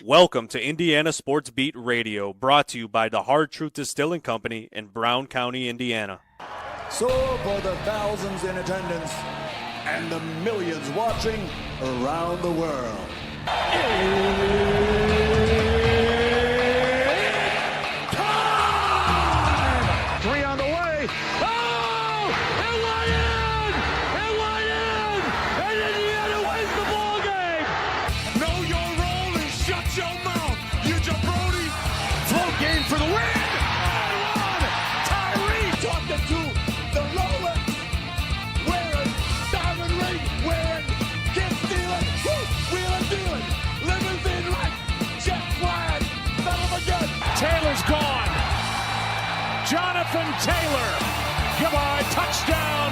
Welcome to Indiana Sports Beat Radio, brought to you by the Hard Truth Distilling Company in Brown County, Indiana. So for the thousands in attendance and the millions watching around the world. Time! 3 on the way. Oh! It went in! It went in! And Indiana wins the ball game! Know your role and shut your mouth, you jabroni! Float game for the win! Tyree talked it to the Rolex wearing, diamond ring wearing, get stealing, wheeling dealing, limousine life, jet flying, son of a gun. Taylor's gone. Jonathan Taylor. Goodbye. Touchdown,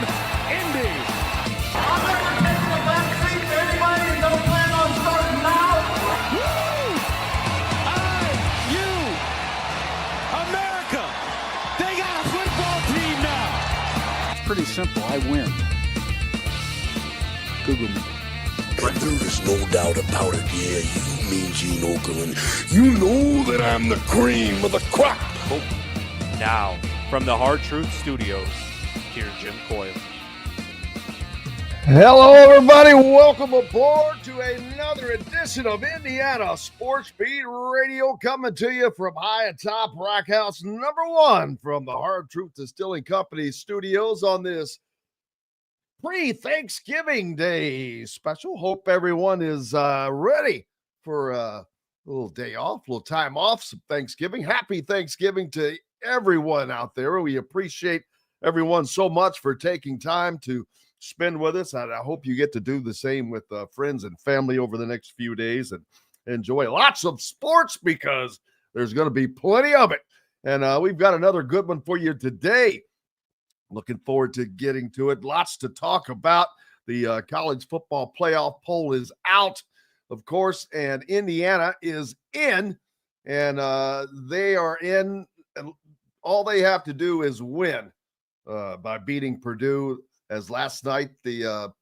Indy. I'm never taking a back seat to anybody that don't plan on starting now. Woo! IU America. They got a football team now. It's pretty simple. I win. Google me. And there's no doubt about it, yeah, you mean Gene Okerlund. You know that I'm the cream of the crop. Now, from the Hard Truth Studios, here's Jim Coyle. Hello, everybody. Welcome aboard to another edition of Indiana Sports Beat Radio, coming to you from high atop Rock House #1 from the Hard Truth Distilling Company studios on this pre-Thanksgiving Day special. Hope everyone is ready for a little day off, a little time off, some Thanksgiving. Happy Thanksgiving to everyone out there. We appreciate everyone so much for taking time to spend with us. And I hope you get to do the same with friends and family over the next few days and enjoy lots of sports, because there's going to be plenty of it. And we've got another good one for you today. Looking forward to getting to it. Lots to talk about. The college football playoff poll is out, of course, and Indiana is in, and they are in. And all they have to do is win by beating Purdue, as last night the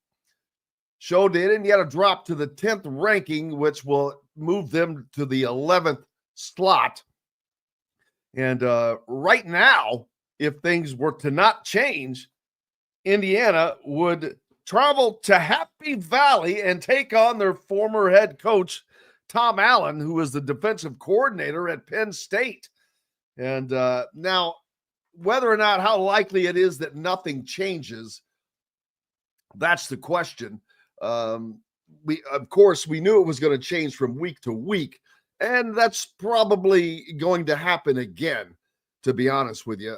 show did. Indiana dropped to the 10th ranking, which will move them to the 11th slot. And right now, if things were to not change, Indiana would travel to Happy Valley and take on their former head coach, Tom Allen, who was the defensive coordinator at Penn State. And now, whether or not how likely it is that nothing changes, that's the question. We knew it was going to change from week to week, and that's probably going to happen again. To be honest with you,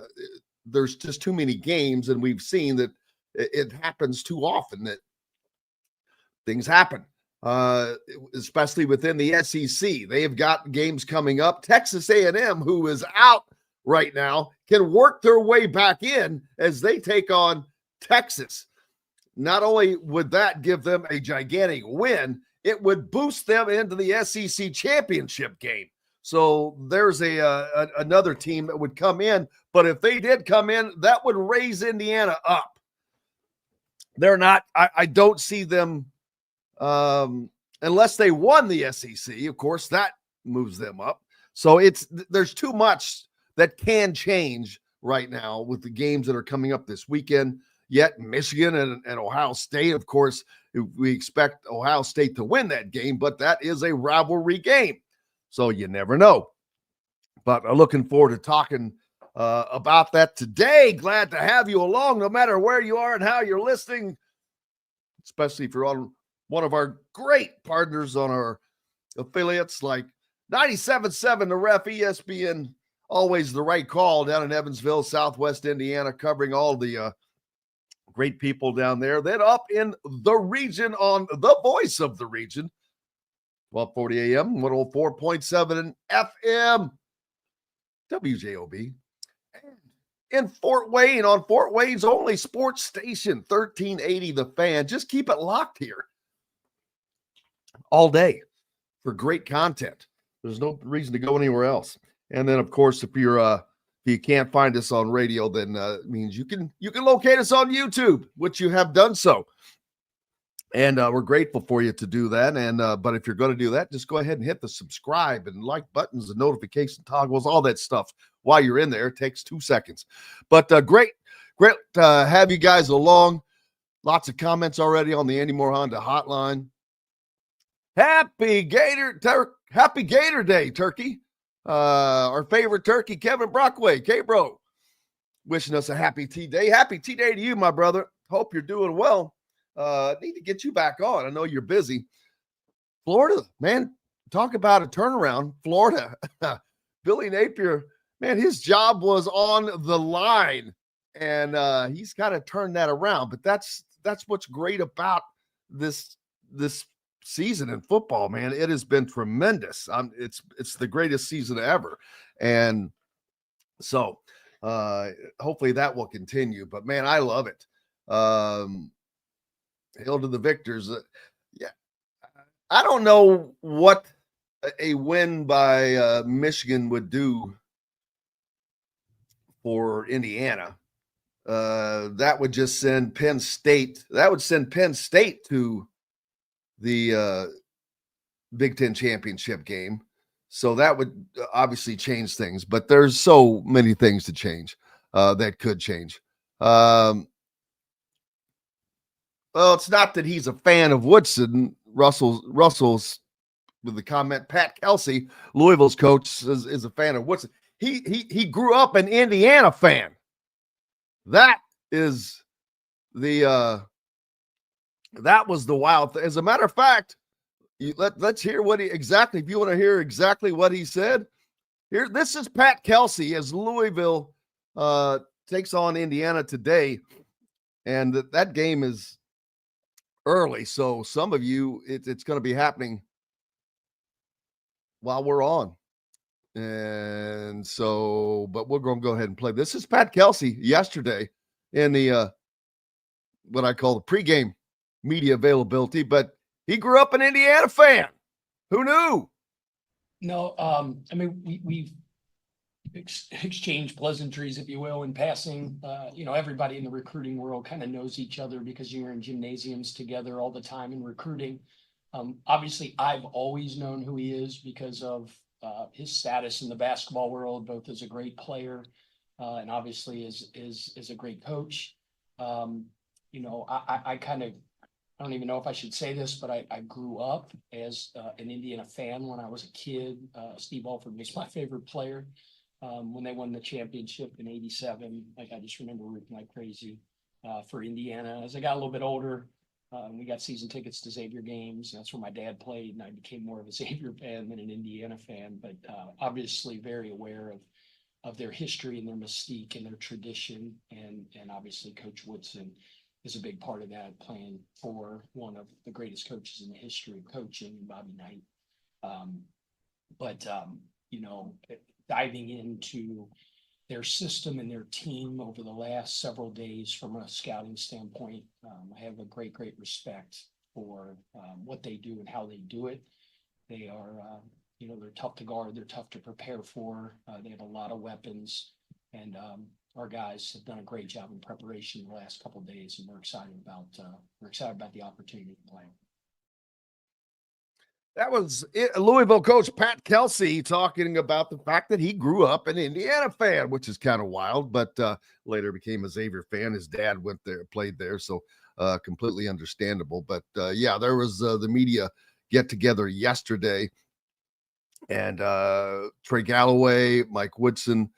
there's just too many games, and we've seen that it happens too often that things happen, especially within the SEC. They have got games coming up. Texas A&M, who is out right now, can work their way back in as they take on Texas. Not only would that give them a gigantic win, it would boost them into the SEC championship game. So there's another team that would come in, but if they did come in, that would raise Indiana up. They're not. I don't see them unless they won the SEC. Of course, that moves them up. So there's too much that can change right now with the games that are coming up this weekend. Yet Michigan and Ohio State, of course, we expect Ohio State to win that game, but that is a rivalry game. So you never know. But I'm looking forward to talking about that today. Glad to have you along, no matter where you are and how you're listening, especially if you're on one of our great partners on our affiliates like 97.7 The Ref, ESPN, always the right call down in Evansville, Southwest Indiana, covering all the great people down there. Then up in the region on the voice of the region, 1240 AM, 104.7 FM, WJOB. In Fort Wayne, on Fort Wayne's only sports station, 1380 The Fan. Just keep it locked here all day for great content. There's no reason to go anywhere else. And then, of course, if you can't find us on radio, then it means you can locate us on YouTube, which you have done so. And we're grateful for you to do that. And but if you're going to do that, just go ahead and hit the subscribe and like buttons and notification toggles, all that stuff while you're in there. It takes 2 seconds. But great to have you guys along. Lots of comments already on the Andy Moore Honda hotline. Happy Gator Day, Turkey. Our favorite turkey, Kevin Brockway, K-Bro, wishing us a happy T-Day. Happy T-Day to you, my brother. Hope you're doing well. Need to get you back on. I know you're busy. Florida, man, talk about a turnaround. Florida, Billy Napier, man, his job was on the line, and he's got to turn that around. But that's what's great about this season in football, man. It has been tremendous. It's the greatest season ever, and so hopefully that will continue. But man, I love it. Hail to the victors. Yeah, I don't know what a win by Michigan would do for Indiana. That would just send Penn State. That would send Penn State to the Big Ten championship game. So that would obviously change things. But there's so many things to change that could change. Well, it's not that he's a fan of Woodson. Russell's with the comment. Pat Kelsey, Louisville's coach, is a fan of Woodson. He grew up an Indiana fan. That is that was the wild thing. As a matter of fact, let's hear what exactly. If you want to hear exactly what he said, this is Pat Kelsey as Louisville takes on Indiana today, and that game is early, so some of you it's going to be happening while we're on, and so but we're going to go ahead and play. This is Pat Kelsey yesterday in the what I call the pregame media availability, but he grew up an Indiana fan. Who knew? No, I mean we've exchange pleasantries, if you will, in passing. Everybody in the recruiting world kind of knows each other because you're in gymnasiums together all the time in recruiting. Obviously, I've always known who he is because of his status in the basketball world, both as a great player and obviously as a great coach. I don't even know if I should say this, but I grew up as an Indiana fan when I was a kid. Steve Alford was my favorite player. When they won the championship in '87, I just remember rooting like crazy for Indiana. As I got a little bit older, we got season tickets to Xavier games. That's where my dad played, and I became more of a Xavier fan than an Indiana fan. But obviously, very aware of their history and their mystique and their tradition, and obviously, Coach Woodson is a big part of that, playing for one of the greatest coaches in the history of coaching, Bobby Knight. Diving into their system and their team over the last several days from a scouting standpoint, I have a great respect for what they do and how they do it. They are, they're tough to guard. They're tough to prepare for. They have a lot of weapons, and our guys have done a great job in preparation the last couple of days, and we're excited about the opportunity to play. That was it. Louisville coach Pat Kelsey talking about the fact that he grew up an Indiana fan, which is kind of wild, but later became a Xavier fan. His dad went there, played there, so completely understandable. But there was the media get together yesterday, and Trey Galloway, Mike Woodson,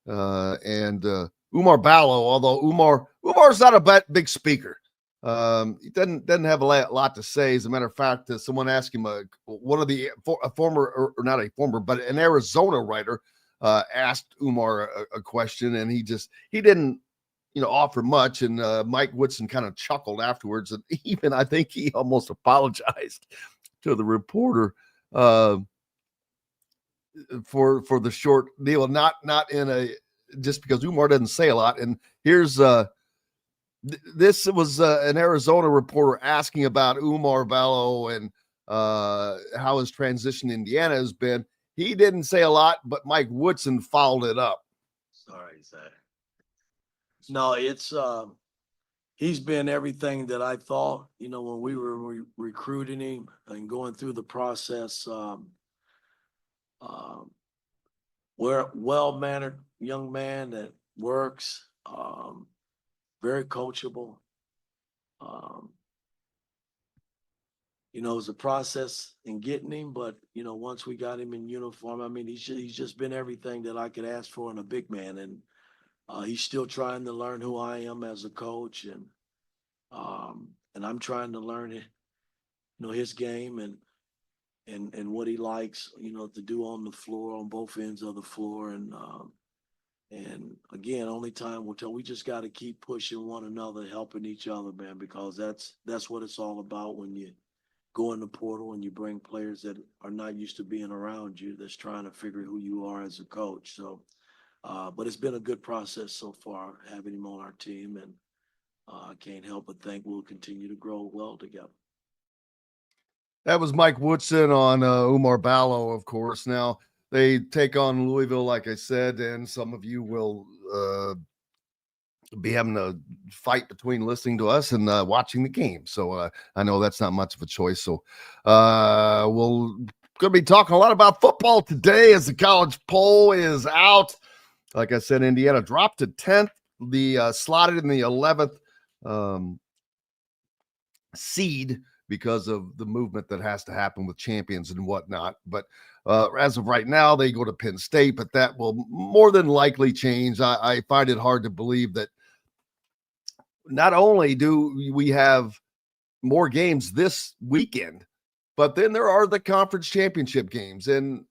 and Umar Ballo. Although Umar's not a big speaker. He doesn't have a lot to say. As a matter of fact, someone asked him, an Arizona writer asked Umar a question, and he didn't offer much. And Mike Woodson kind of chuckled afterwards, and even I think he almost apologized to the reporter for the short deal, not in a just because Umar doesn't say a lot. And here's this was an Arizona reporter asking about Umar Ballo and how his transition to Indiana has been. He didn't say a lot, but Mike Woodson followed it up. Sorry, Zach. No, it's he's been everything that I thought, when we were recruiting him and going through the process. We're a well-mannered young man that works, very coachable. It was a process in getting him, but once we got him in uniform, I mean, he's just been everything that I could ask for in a big man, and he's still trying to learn who I am as a coach, and I'm trying to learn, his game and what he likes, to do on the floor, on both ends of the floor, and again, only time will tell. We just got to keep pushing one another, helping each other, man, because that's what it's all about when you go in the portal and you bring players that are not used to being around you, that's trying to figure who you are as a coach. So, but it's been a good process so far having him on our team, and I can't help but think we'll continue to grow well together. That was Mike Woodson on Umar Ballo, of course. Now, they take on Louisville, like I said, and some of you will be having a fight between listening to us and watching the game. So I know that's not much of a choice. So we'll going to be talking a lot about football today as the college poll is out. Like I said, Indiana dropped to 10th. The slotted in the 11th seed because of the movement that has to happen with champions and whatnot. But as of right now, they go to Penn State, but that will more than likely change. I find it hard to believe that not only do we have more games this weekend, but then there are the conference championship games. And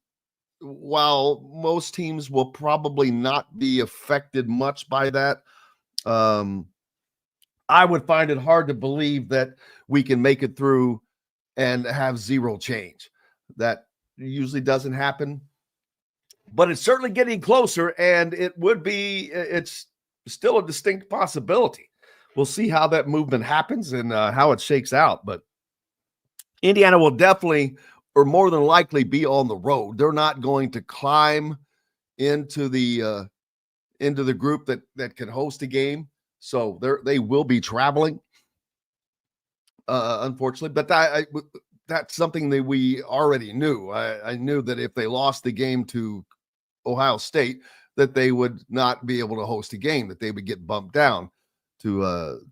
while most teams will probably not be affected much by that, I would find it hard to believe that we can make it through and have zero change. That usually doesn't happen, but it's certainly getting closer, and it's still a distinct possibility. We'll see how that movement happens and how it shakes out, but Indiana will definitely, or more than likely, be on the road. They're not going to climb into the group that can host a game. So they will be traveling, unfortunately. But that's something that we already knew. I knew that if they lost the game to Ohio State, that they would not be able to host a game, that they would get bumped down to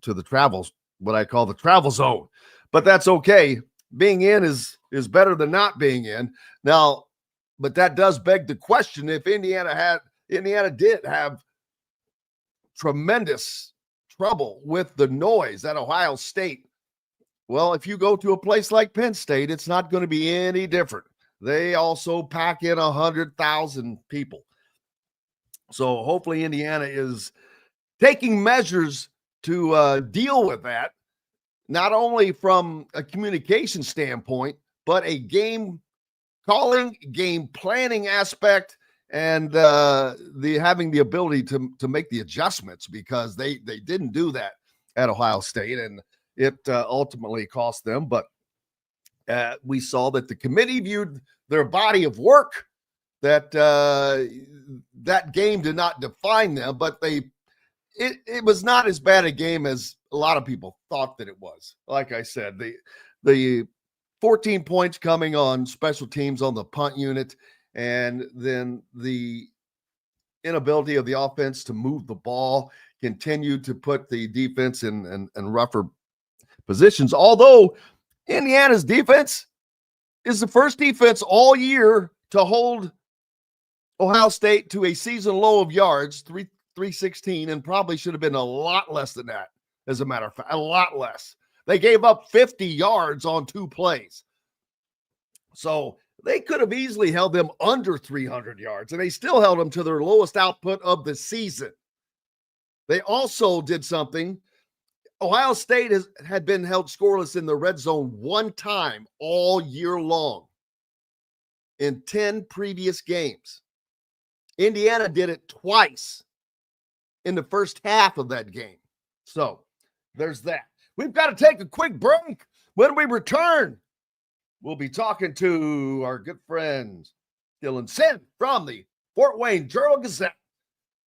the travels, what I call the travel zone. But that's okay. Being in is better than not being in. Now, but that does beg the question, if Indiana did have tremendous trouble with the noise at Ohio State, well, if you go to a place like Penn State, it's not going to be any different. They also pack in 100,000 people. So hopefully Indiana is taking measures to deal with that, not only from a communication standpoint, but a game calling, game planning aspect, and having the ability to make the adjustments, because they didn't do that at Ohio State, and it ultimately cost them. But we saw that the committee viewed their body of work, that that game did not define them, but it was not as bad a game as a lot of people thought that it was. Like I said, the 14 points coming on special teams on the punt unit, and then the inability of the offense to move the ball continued to put the defense in rougher positions. Although Indiana's defense is the first defense all year to hold Ohio State to a season low of yards, 316, and probably should have been a lot less than that, as a matter of fact, a lot less. They gave up 50 yards on 2 plays. So they could have easily held them under 300 yards, and they still held them to their lowest output of the season. They also did something. Ohio State had been held scoreless in the red zone 1 time all year long in 10 previous games. Indiana did it twice in the first half of that game. So there's that. We've got to take a quick break. When we return, we'll be talking to our good friend Dylan Sinn from the Fort Wayne Journal-Gazette.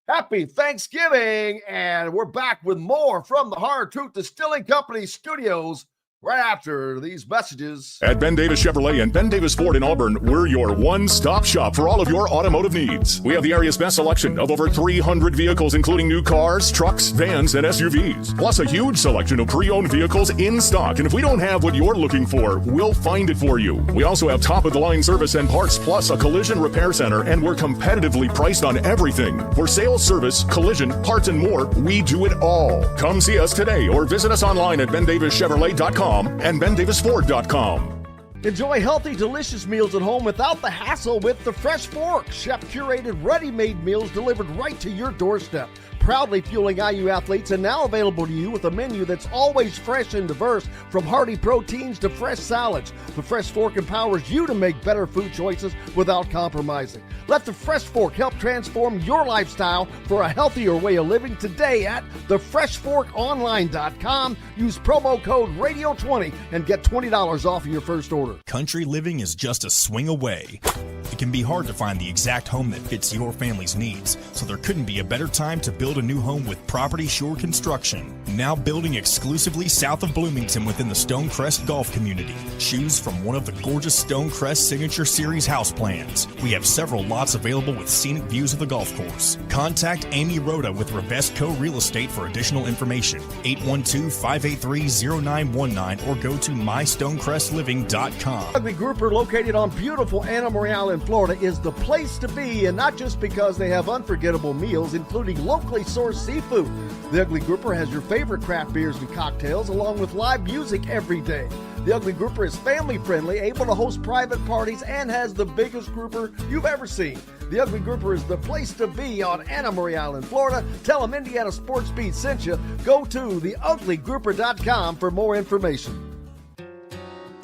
Happy Thanksgiving. And we're back with more from the Hard Truth Distilling Company studios right after these messages. At Ben Davis Chevrolet and Ben Davis Ford in Auburn, we're your one-stop shop for all of your automotive needs. We have the area's best selection of over 300 vehicles, including new cars, trucks, vans, and SUVs. Plus a huge selection of pre-owned vehicles in stock. And if we don't have what you're looking for, we'll find it for you. We also have top-of-the-line service and parts, plus a collision repair center, and we're competitively priced on everything. For sales, service, collision, parts, and more, we do it all. Come see us today or visit us online at bendavischevrolet.com and bendavisford.com. Enjoy healthy, delicious meals at home without the hassle with the Fresh Fork. Chef-curated, ready-made meals delivered right to your doorstep. Proudly fueling IU athletes and now available to you with a menu that's always fresh and diverse, from hearty proteins to fresh salads. The Fresh Fork empowers you to make better food choices without compromising. Let the Fresh Fork help transform your lifestyle for a healthier way of living today at thefreshforkonline.com. Use promo code RADIO20 and get $20 off your first order. Country living is just a swing away. It can be hard to find the exact home that fits your family's needs, so there couldn't be a better time to build a new home with Property Shore Construction. Now building exclusively south of Bloomington within the Stonecrest Golf community. Choose from one of the gorgeous Stonecrest Signature Series house plans. We have several lots available with scenic views of the golf course. Contact Amy Rhoda with Revesco Real Estate for additional information. 812-583-0919 or go to mystonecrestliving.com. Ugly Grouper, located on beautiful Anna Maria in Florida, is the place to be, and not just because they have unforgettable meals, including locally sourced seafood. The Ugly Grouper has your favorite craft beers and cocktails, along with live music every day. The Ugly Grouper is family-friendly, able to host private parties, and has the biggest grouper you've ever seen. The Ugly Grouper is the place to be on Anna Maria Island, Florida. Tell them Indiana Sports Beat sent you. Go to theuglygrouper.com for more information.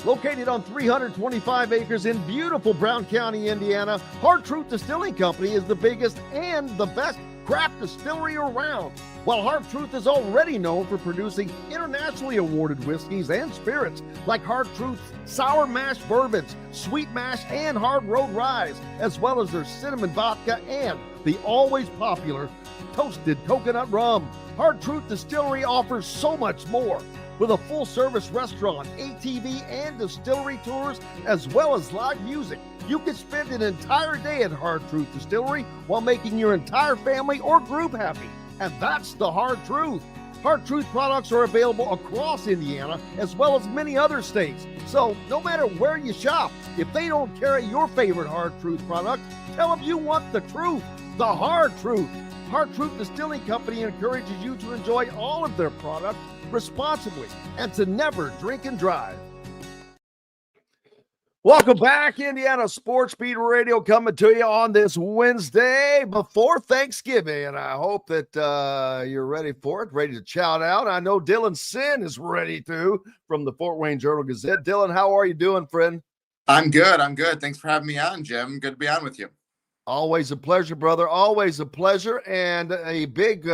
Located on 325 acres in beautiful Brown County, Indiana, Hard Truth Distilling Company is the biggest and the best craft distillery around. While Hard Truth is already known for producing internationally awarded whiskeys and spirits like Hard Truth's sour mash bourbons, sweet mash, and hard road ryes, as well as their cinnamon vodka and the always popular toasted coconut rum. Hard Truth Distillery offers so much more. With a full-service restaurant, ATV, and distillery tours, as well as live music, you can spend an entire day at Hard Truth Distillery while making your entire family or group happy. And that's the Hard Truth. Hard Truth products are available across Indiana, as well as many other states. So no matter where you shop, if they don't carry your favorite Hard Truth product, tell them you want the truth, the Hard Truth. Hard Truth Distilling Company encourages you to enjoy all of their products responsibly and to never drink and drive. Welcome back, Indiana Sports Beat Radio, coming to you on this Wednesday before Thanksgiving, and I hope that you're ready for it, ready to chow down. I know Dylan Sinn is ready to, from the Fort Wayne Journal-Gazette. Dylan, how are you doing, friend? I'm good. Thanks for having me on, Jim. Good to be on with you. Always a pleasure, brother. Always a pleasure, and a big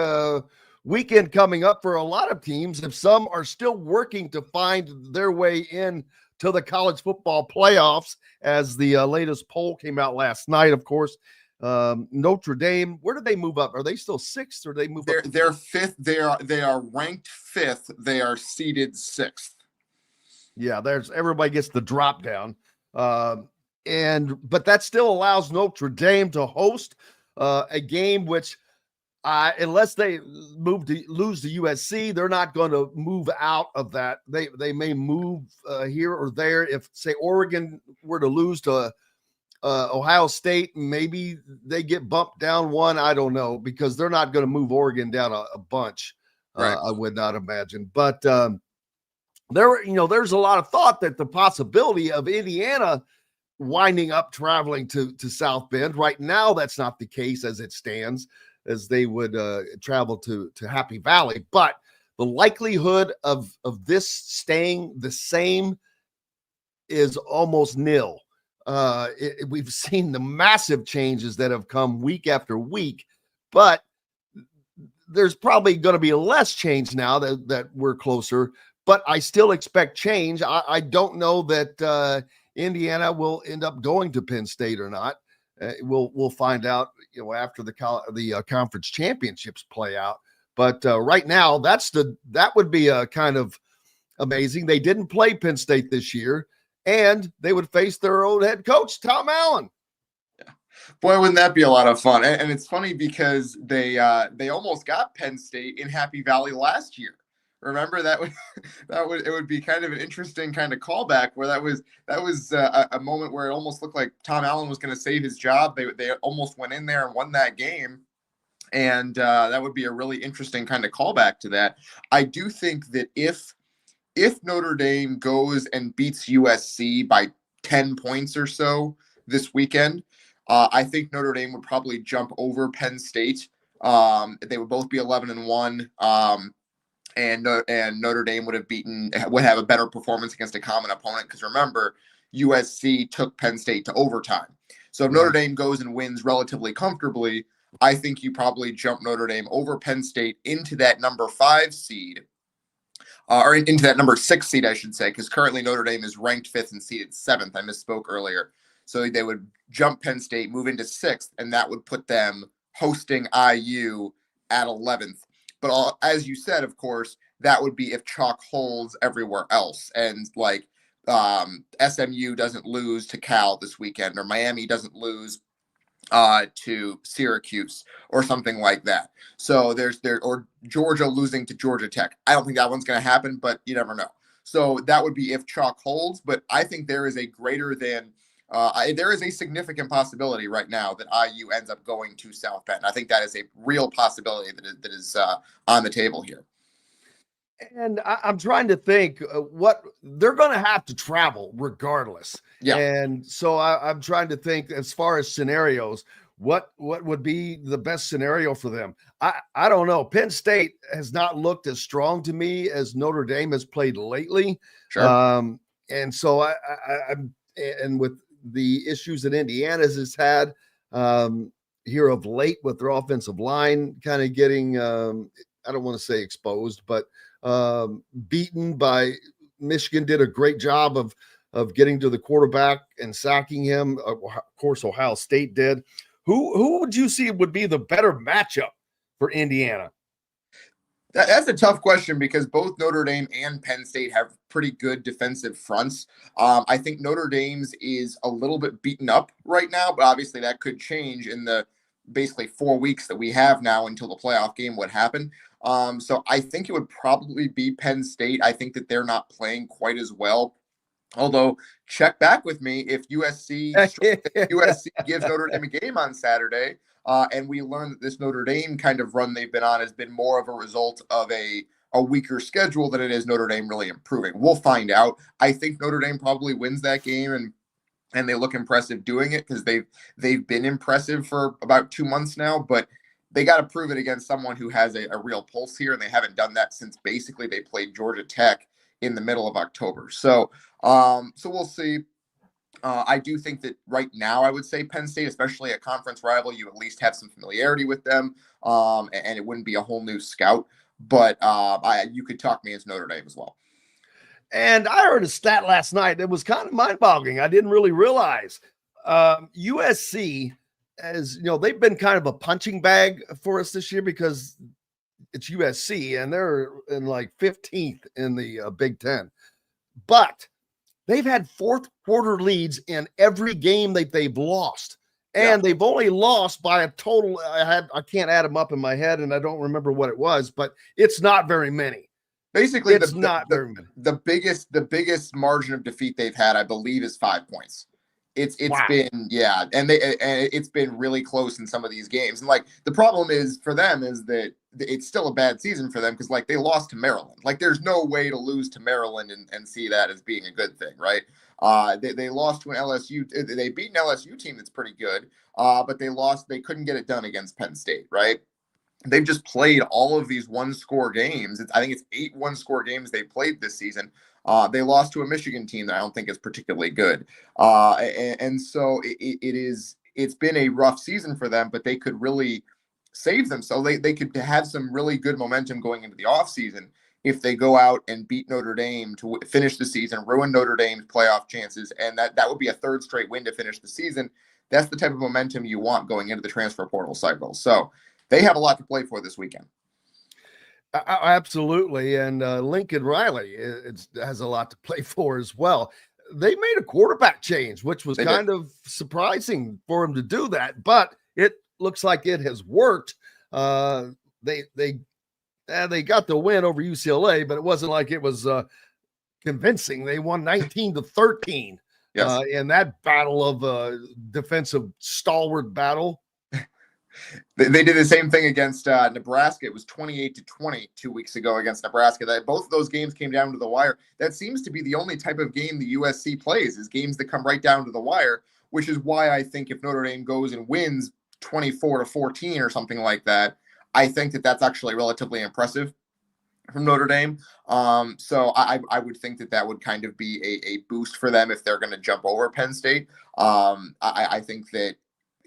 weekend coming up for a lot of teams. If some are still working to find their way in to the college football playoffs, as the latest poll came out last night, of course. Notre Dame, where did they move up? Are they still sixth, or did they move up? They're fifth. They are ranked fifth. They are seeded sixth. Yeah, everybody gets the drop down. But that still allows Notre Dame to host a game which, unless they lose to USC, they're not going to move out of that. They may move here or there. If, say, Oregon were to lose to Ohio State, maybe they get bumped down one. I don't know, because they're not going to move Oregon down a bunch. Right. I would not imagine. But there's a lot of thought that the possibility of Indiana winding up traveling to South Bend. Right now, that's not the case as it stands, as they would travel to Happy Valley. But the likelihood of this staying the same is almost nil. We've seen the massive changes that have come week after week, but there's probably going to be less change now that we're closer, but I still expect change. I don't know that Indiana will end up going to Penn State or not. We'll find out, after the conference championships play out. But right now, that would be a kind of amazing. They didn't play Penn State this year, and they would face their own head coach, Tom Allen. Boy, wouldn't that be a lot of fun? And it's funny because they almost got Penn State in Happy Valley last year. Remember it would be kind of an interesting kind of callback where that was a moment where it almost looked like Tom Allen was going to save his job. They almost went in there and won that game. And that would be a really interesting kind of callback to that. I do think that if Notre Dame goes and beats USC by 10 points or so this weekend, I think Notre Dame would probably jump over Penn State. They would both be 11-1, and Notre Dame would have a better performance against a common opponent. Because remember, USC took Penn State to overtime. So if Notre Dame goes and wins relatively comfortably, I think you probably jump Notre Dame over Penn State into that number 5 seed, or into that number 6 seed, I should say, because currently Notre Dame is ranked 5th and seeded 7th. I misspoke earlier. So they would jump Penn State, move into 6th, and that would put them hosting IU at 11th. But as you said, of course, that would be if chalk holds everywhere else. And like SMU doesn't lose to Cal this weekend, or Miami doesn't lose to Syracuse or something like that. So or Georgia losing to Georgia Tech. I don't think that one's going to happen, but you never know. So that would be if chalk holds. But I think there is a there is a significant possibility right now that IU ends up going to South Bend. I think that is a real possibility that is on the table here. And I'm trying to think what they're going to have to travel regardless. Yeah. And so I'm trying to think as far as scenarios, what would be the best scenario for them? I don't know. Penn State has not looked as strong to me as Notre Dame has played lately. Sure. And so I'm with the issues that Indiana's has had here of late with their offensive line kind of getting, I don't want to say exposed, but beaten by Michigan. Did a great job of getting to the quarterback and sacking him. Of course, Ohio State did. Who would you see would be the better matchup for Indiana? That's a tough question because both Notre Dame and Penn State have pretty good defensive fronts. I think Notre Dame's is a little bit beaten up right now, but obviously that could change in the basically 4 weeks that we have now until the playoff game would happen. So I think it would probably be Penn State. I think that they're not playing quite as well. Although, check back with me if USC gives Notre Dame a game on Saturday, and we learn that this Notre Dame kind of run they've been on has been more of a result of a weaker schedule than it is Notre Dame really improving. We'll find out. I think Notre Dame probably wins that game, and they look impressive doing it because they've been impressive for about 2 months now, but they got to prove it against someone who has a real pulse here, and they haven't done that since basically they played Georgia Tech in the middle of October. So we'll see. I do think that right now I would say Penn State, especially a conference rival, you at least have some familiarity with them, and it wouldn't be a whole new scout. But you could talk me into Notre Dame as well. And I heard a stat last night that was kind of mind-boggling. I didn't really realize USC, as you know, they've been kind of a punching bag for us this year because it's USC and they're in like 15th in the Big Ten. But they've had fourth quarter leads in every game that they've lost. And they've only lost by a total. I can't add them up in my head, and I don't remember what it was, but it's not very many. Basically, it's not very many. The biggest margin of defeat they've had, I believe, is 5 points. It's wow. been and it's been really close in some of these games. And like the problem is for them is that it's still a bad season for them because like they lost to Maryland. Like there's no way to lose to Maryland and see that as being a good thing, right? They lost to an LSU. They beat an LSU team that's pretty good, but they lost. They couldn't get it done against Penn State, right? They've just played all of these one-score games. I think it's 8 one-score games they played this season. They lost to a Michigan team that I don't think is particularly good. And so it's been a rough season for them, but they could really save them. So they could have some really good momentum going into the offseason if they go out and beat Notre Dame to finish the season, ruin Notre Dame's playoff chances, and that would be a third straight win to finish the season. That's the type of momentum you want going into the transfer portal cycle. So they have a lot to play for this weekend. Absolutely. And Lincoln Riley has a lot to play for as well. They made a quarterback change, which was kind of surprising for him to do that, but it looks like it has worked. They got the win over UCLA, but it wasn't like it was convincing. They won 19-13 in that battle of defensive stalwart battle. They did the same thing against Nebraska. It was 28-20 2 weeks ago against Nebraska. That both of those games came down to the wire. That seems to be the only type of game the USC plays, is games that come right down to the wire, which is why I think if Notre Dame goes and wins 24-14 or something like that, I think that's actually relatively impressive from Notre Dame. So I would think that would kind of be a boost for them if they're going to jump over Penn State. I think that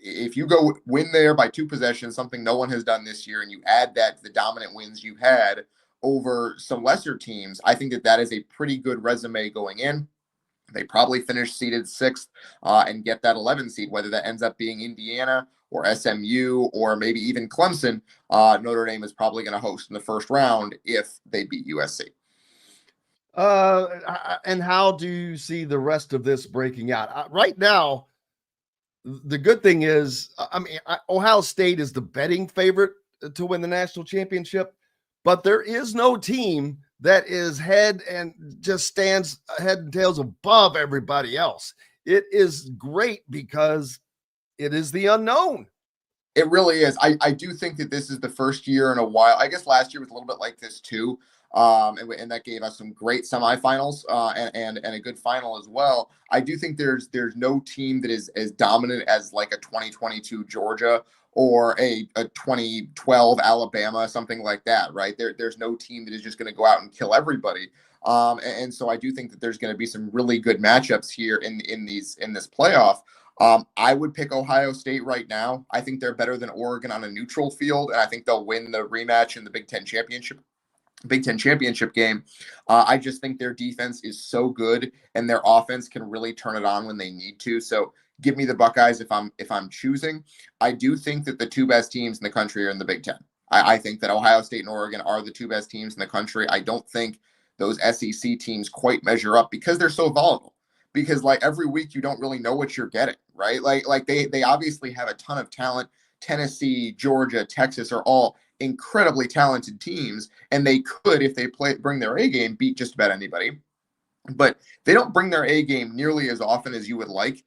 if you go win there by 2 possessions, something no one has done this year, and you add that to the dominant wins you had over some lesser teams, I think that is a pretty good resume going in. They probably finish seeded 6th and get that 11 seed, whether that ends up being Indiana or SMU or maybe even Clemson. Notre Dame is probably going to host in the first round if they beat USC. And how do you see the rest of this breaking out? Right now, the good thing is, Ohio State is the betting favorite to win the national championship, but there is no team that is head and tails above everybody else. It is great because it is the unknown. It really is. I do think that this is the first year in a while. I guess last year was a little bit like this too. And that gave us some great semifinals and a good final as well. I do think there's no team that is as dominant as like a 2022 Georgia or a 2012 Alabama, something like that, right? There's no team that is just going to go out and kill everybody. And so I do think that there's going to be some really good matchups here in this playoff. I would pick Ohio State right now. I think they're better than Oregon on a neutral field, and I think they'll win the rematch in the Big Ten championship game. I just think their defense is so good, and their offense can really turn it on when they need to. So give me the Buckeyes if I'm choosing. I do think that the 2 best teams in the country are in the Big Ten. I think that Ohio State and Oregon are the 2 best teams in the country. I don't think those SEC teams quite measure up because they're so volatile. Because like every week you don't really know what you're getting, right? Like they obviously have a ton of talent. Tennessee, Georgia, Texas are all incredibly talented teams, and they could, if they bring their A game, beat just about anybody. But they don't bring their A game nearly as often as you would like.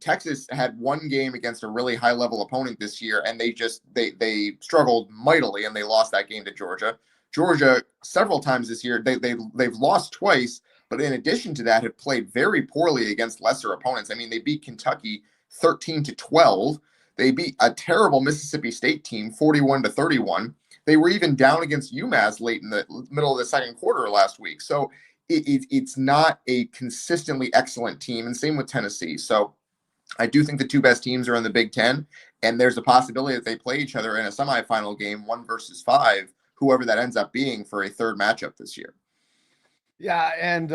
Texas had 1 game against a really high level opponent this year, and they struggled mightily, and they lost that game to Georgia. Georgia several times this year, they've lost twice, but in addition to that, have played very poorly against lesser opponents. I mean, they beat Kentucky 13-12. They beat a terrible Mississippi State team 41-31. They were even down against UMass late in the middle of the second quarter last week. So it's not a consistently excellent team, and same with Tennessee. So I do think the 2 best teams are in the Big Ten, and there's a possibility that they play each other in a semifinal game, 1 versus 5, whoever that ends up being for a third matchup this year. Yeah, and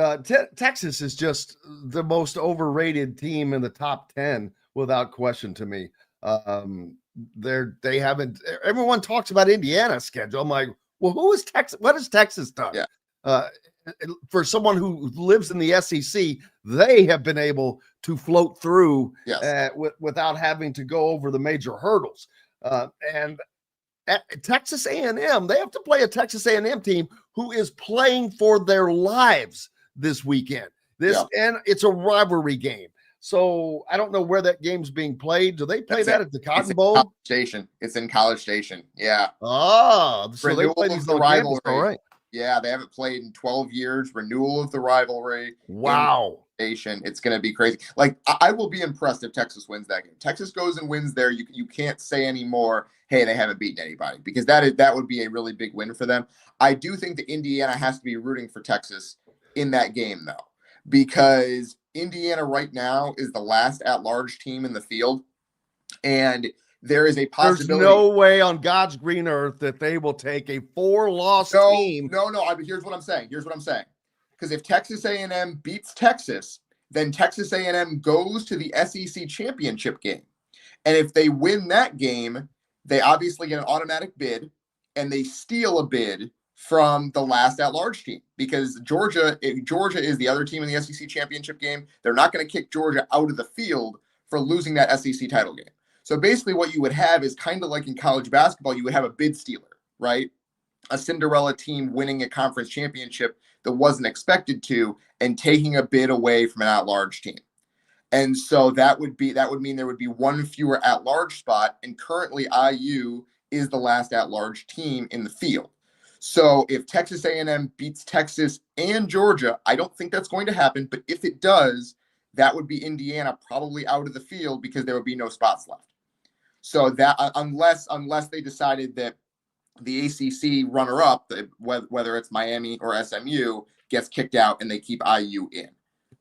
Texas is just the most overrated team in the top 10 without question to me. They haven't. Everyone talks about Indiana's schedule. I'm like, well, who is Texas? What has Texas done? Yeah. For someone who lives in the SEC, they have been able to float through without having to go over the major hurdles. And at Texas A&M, they have to play a Texas A&M team who is playing for their lives this weekend. And it's a rivalry game. So I don't know where that game's being played. Do they play that at the Cotton Bowl? College Station. It's in College Station. Yeah. Oh, so renewal they play of the rivalry. All right. Yeah, they haven't played in 12 years. Renewal of the rivalry. Wow. Station. It's going to be crazy. Like, I will be impressed if Texas wins that game. Texas goes and wins there. You can't say anymore, hey, they haven't beaten anybody, because that would be a really big win for them. I do think that Indiana has to be rooting for Texas in that game, though, because Indiana right now is the last at-large team in the field. And there is a There's possibility. no way on God's green earth that they will take a 4-loss team. No. Here's what I'm saying. Because if Texas A&M beats Texas, then Texas A&M goes to the SEC championship game. And if they win that game, they obviously get an automatic bid, and they steal a bid from the last at-large team, because Georgia is the other team in the SEC championship game. They're not going to kick Georgia out of the field for losing that SEC title game. So basically what you would have is kind of like in college basketball, you would have a bid stealer, right? A Cinderella team winning a conference championship that wasn't expected to, and taking a bid away from an at-large team. And so that would mean there would be one fewer at-large spot, and currently IU is the last at-large team in the field. So if Texas A&M beats Texas and Georgia, I don't think that's going to happen, but if it does, that would be Indiana probably out of the field because there would be no spots left. So that unless they decided that the ACC runner-up, whether it's Miami or SMU, gets kicked out and they keep IU in.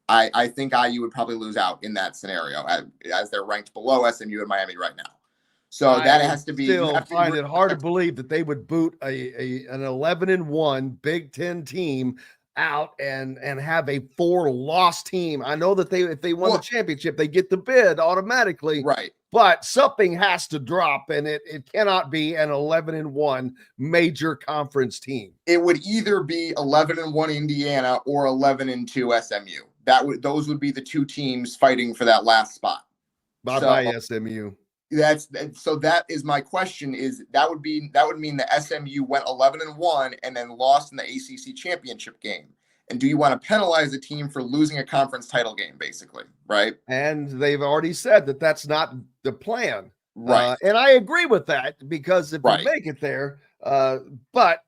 I think IU would probably lose out in that scenario as they're ranked below SMU and Miami right now. So that has to be. Still find it hard to believe that they would boot an 11-1 Big Ten team out and have a 4-loss team. I know that if they won the championship, they get the bid automatically. Right. But something has to drop, and it cannot be an 11-1 major conference team. It would either be 11-1 Indiana or 11-2 SMU. Those would be the two teams fighting for that last spot. Bye SMU. So that is my question, is that would mean that SMU went 11-1 and then lost in the ACC championship game. And do you want to penalize a team for losing a conference title game, basically, right? And they've already said that that's not the plan. Right. And I agree with that, because if you make it there, but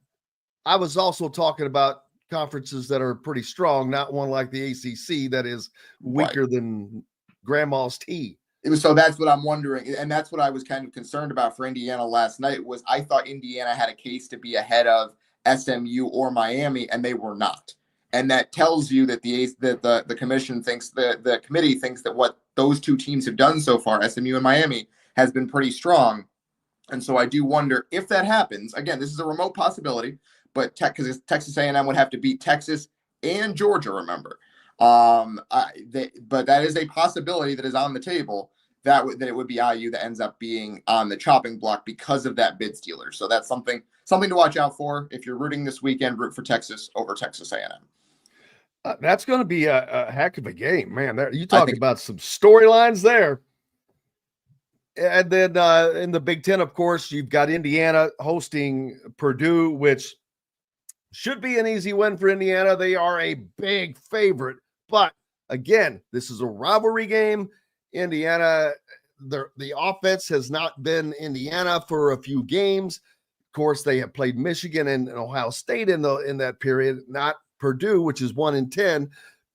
I was also talking about conferences that are pretty strong, not one like the ACC that is weaker than grandma's tea. So that's what I'm wondering. And that's what I was kind of concerned about for Indiana last night, was I thought Indiana had a case to be ahead of SMU or Miami, and they were not. And that tells you that the commission thinks, the committee thinks that what those two teams have done so far, SMU and Miami, has been pretty strong. And so I do wonder if that happens. Again, this is a remote possibility, but because Texas A&M would have to beat Texas and Georgia, remember. But that is a possibility that is on the table, that it would be IU that ends up being on the chopping block because of that bid stealer. So that's something to watch out for. If you're rooting this weekend, root for Texas over Texas A&M. That's going to be a heck of a game, man. You talking about some storylines there. And then in the Big Ten, of course, you've got Indiana hosting Purdue, which should be an easy win for Indiana. They are a big favorite. But again, this is a rivalry game. Indiana, the offense has not been Indiana for a few games. Of course, they have played Michigan and Ohio State in that period, not Purdue, which is 1-10.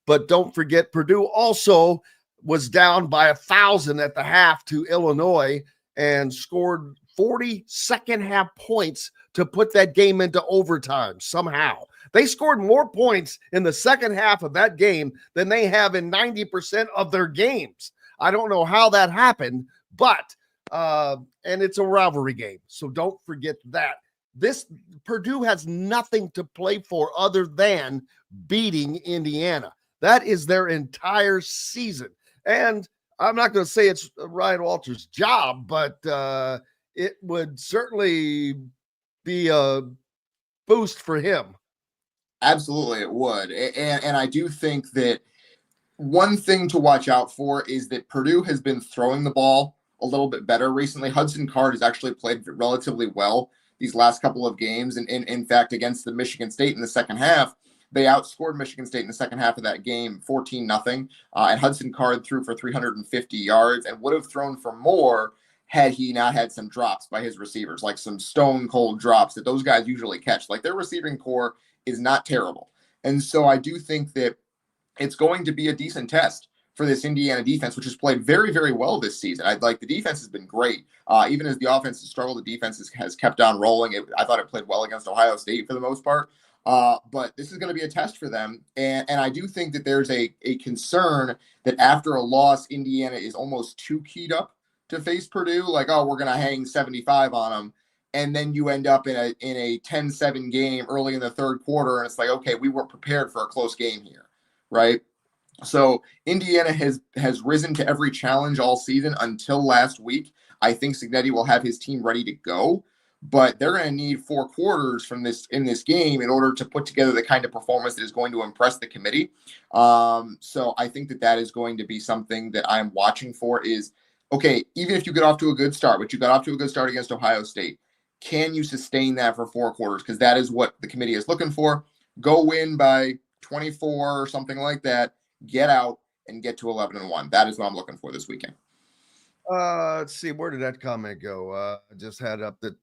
But don't forget, Purdue also was down by 1,000 at the half to Illinois and scored 40 second half points to put that game into overtime somehow. They scored more points in the second half of that game than they have in 90% of their games. I don't know how that happened, but and it's a rivalry game, so don't forget that. This Purdue has nothing to play for other than beating Indiana. That is their entire season. And I'm not going to say it's Ryan Walters' job, but it would certainly be a boost for him. Absolutely, it would. And I do think that one thing to watch out for is that Purdue has been throwing the ball a little bit better recently. Hudson Card has actually played relatively well these last couple of games. And in fact, against the Michigan State in the second half, they outscored Michigan State in the second half of that game 14-0. And Hudson Card threw for 350 yards and would have thrown for more had he not had some drops by his receivers, like some stone cold drops that those guys usually catch. Like, their receiving core is not terrible. And so I do think that it's going to be a decent test for this Indiana defense, which has played very, very well this season. The defense has been great. Even as the offense has struggled, the defense has kept on rolling. I thought it played well against Ohio State for the most part. But this is going to be a test for them. And I do think that there's a concern that after a loss, Indiana is almost too keyed up to face Purdue, like, oh, we're going to hang 75 on them. And then you end up in a 10-7 game early in the third quarter. And it's like, okay, we weren't prepared for a close game here. Right. So Indiana has risen to every challenge all season until last week. I think Cignetti will have his team ready to go, but they're going to need 4 quarters from this game in order to put together the kind of performance that is going to impress the committee. So I think that is going to be something that I'm watching for is, okay, even if you get off to a good start, but you got off to a good start against Ohio State, can you sustain that for 4 quarters? Because that is what the committee is looking for. Go win by 24 or something like that, get out and get to 11-1. That is what I'm looking for this weekend. Let's see, where did that comment go? I just had up that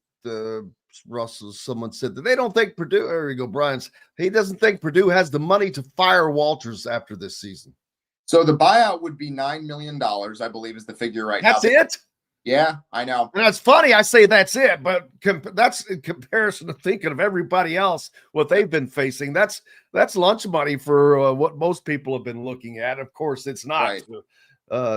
Russell, someone said that they don't think Purdue, there you go, Brian's, he doesn't think Purdue has the money to fire Walters after this season. So the buyout would be $9 million, I believe is the figure right now. That's it? Yeah, I know. And that's funny. I say that's it, but that's in comparison to thinking of everybody else, what they've been facing. That's lunch money for what most people have been looking at. Of course, it's not